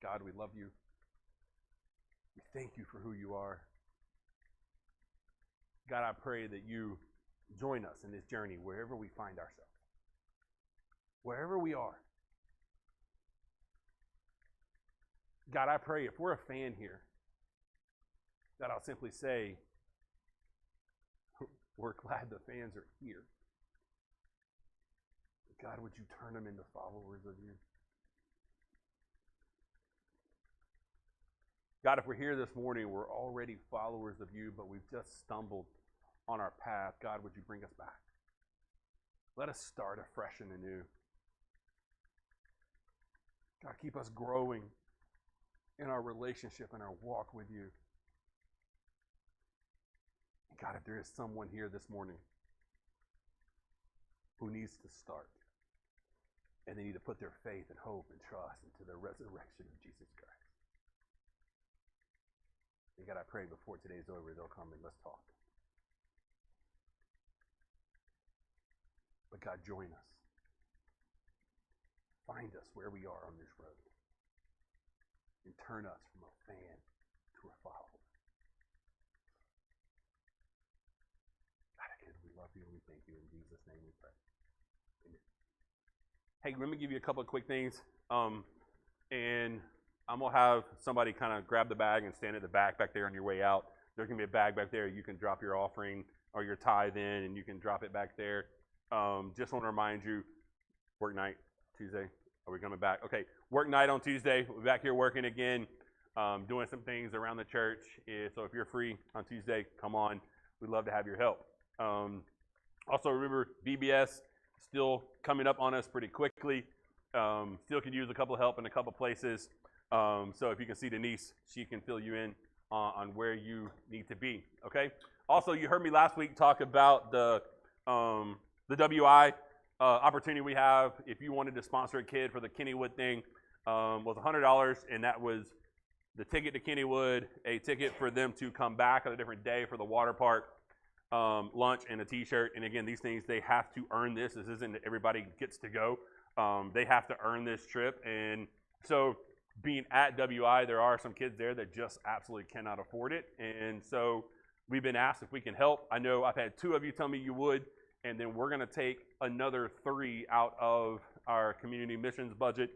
God, we love you. We thank you for who you are. God, I pray that you join us in this journey wherever we find ourselves. Wherever we are. God, I pray if we're a fan here, that I'll simply say, we're glad the fans are here. God, would you turn them into followers of you? God, if we're here this morning, we're already followers of you, but we've just stumbled on our path. God, would you bring us back? Let us start afresh and anew. God, keep us growing in our relationship and our walk with you. God, if there is someone here this morning who needs to start, and they need to put their faith and hope and trust into the resurrection of Jesus Christ. And God, I pray before today's over, they'll come and let's talk. But God, join us. Find us where we are on this road. And turn us from a fan to a follower. God, again, we love you and we thank you. In Jesus' name we pray. Amen. Hey, let me give you a couple of quick things. And I'm going to have somebody kind of grab the bag and stand at the back there on your way out. There's going to be a bag back there. You can drop your offering or your tithe in, and you can drop it back there. Just want to remind you, work night, Tuesday. Are we coming back? Okay, work night on Tuesday. We'll be back here working again, doing some things around the church. So if you're free on Tuesday, come on. We'd love to have your help. Also, remember, VBS still coming up on us pretty quickly. Still could use a couple of help in a couple places. So if you can see Denise, she can fill you in on where you need to be, okay? Also, you heard me last week talk about the WI opportunity we have. If you wanted to sponsor a kid for the Kennywood thing, was $100, and that was the ticket to Kennywood, a ticket for them to come back on a different day for the water park, lunch, and a t-shirt. And again, these things, they have to earn this. This isn't everybody gets to go. They have to earn this trip. And so being at WI, there are some kids there that just absolutely cannot afford it. And so we've been asked if we can help. I know I've had 2 of you tell me you would. And then we're going to take another 3 out of our community missions budget.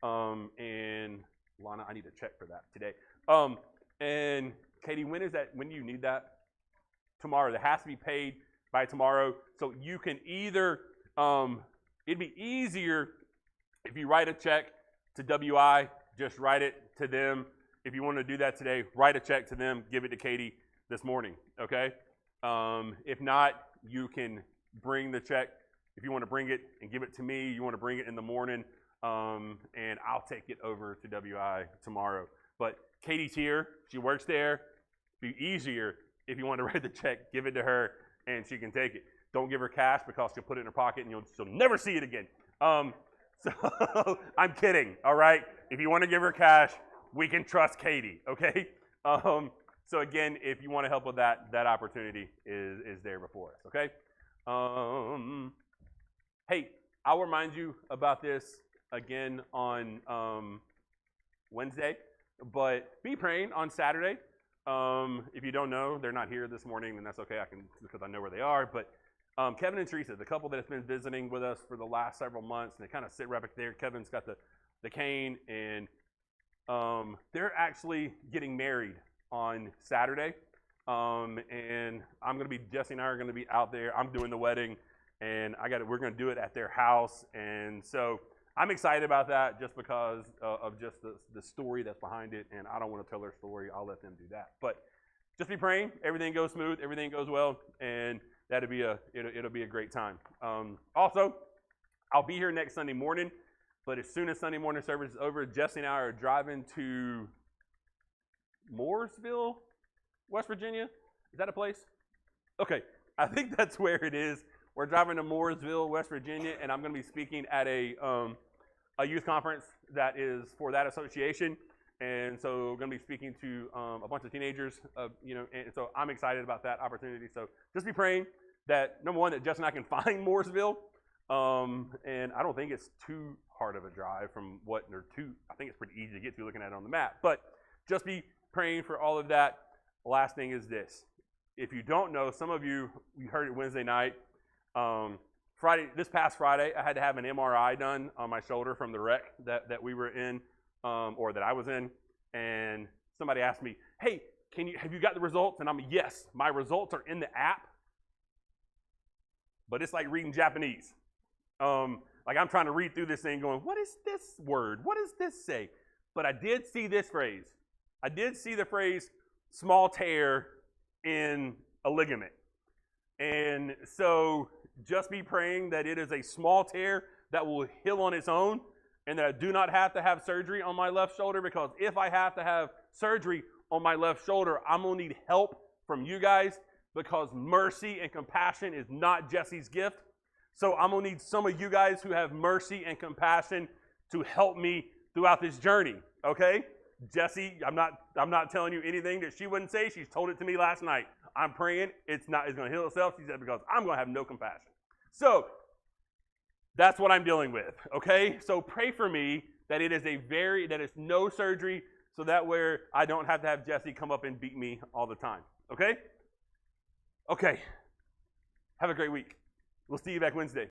And Lana, I need to check for that today. And Katie, when is that? When do you need that? Tomorrow. That has to be paid by tomorrow. So you can either, it'd be easier if you write a check to WI, just write it to them. If you want to do that today, write a check to them, give it to Katie this morning, okay? If not, you can bring the check. If you want to bring it and give it to me, you want to bring it in the morning, and I'll take it over to WI tomorrow. But Katie's here. She works there. It'd be easier if you want to write the check, give it to her, and she can take it. Don't give her cash because she'll put it in her pocket and she'll never see it again. So I'm kidding, all right? If you want to give her cash, we can trust Katie, okay? So again, if you want to help with that, that opportunity is there before us, okay? Hey, I'll remind you about this again on Wednesday, but be praying on Saturday. If you don't know, they're not here this morning, then that's okay. Because I know where they are. But Kevin and Teresa, the couple that has been visiting with us for the last several months, and they kind of sit right back there. Kevin's got the cane, and they're actually getting married on Saturday. And Jesse and I are going to be out there. I'm doing the wedding, and we're going to do it at their house. And so I'm excited about that just because of just the story that's behind it. And I don't want to tell their story. I'll let them do that. But just be praying. Everything goes smooth. Everything goes well. And it'll be a great time. Also, I'll be here next Sunday morning. But as soon as Sunday morning service is over, Jesse and I are driving to Mooresville, West Virginia. Is that a place? Okay, I think that's where it is. We're driving to Mooresville, West Virginia, and I'm going to be speaking at a youth conference that is for that association. And so we're going to be speaking to a bunch of teenagers, and so I'm excited about that opportunity. So just be praying that, number one, that Justin and I can find Mooresville. And I don't think it's too hard of a drive from I think it's pretty easy to get to looking at it on the map. But just be praying for all of that. The last thing is this. If you don't know, some of you heard it Wednesday night. This past Friday, I had to have an MRI done on my shoulder from the wreck that we were in, or that I was in. And somebody asked me, hey, have you got the results? And I'm yes, my results are in the app. But it's like reading Japanese. Like I'm trying to read through this thing going, what is this word? What does this say? But I did see this phrase. I did see the phrase small tear in a ligament. And so just be praying that it is a small tear that will heal on its own, and that I do not have to have surgery on my left shoulder, because if I have to have surgery on my left shoulder, I'm going to need help from you guys, because mercy and compassion is not Jesse's gift. So I'm going to need some of you guys who have mercy and compassion to help me throughout this journey, okay? Jesse, I'm not telling you anything that she wouldn't say. She's told it to me last night. I'm praying it's going to heal itself. She said, because I'm going to have no compassion. So that's what I'm dealing with, okay? So pray for me that it is that it's no surgery, so that way I don't have to have Jesse come up and beat me all the time, okay? Okay. Have a great week. We'll see you back Wednesday.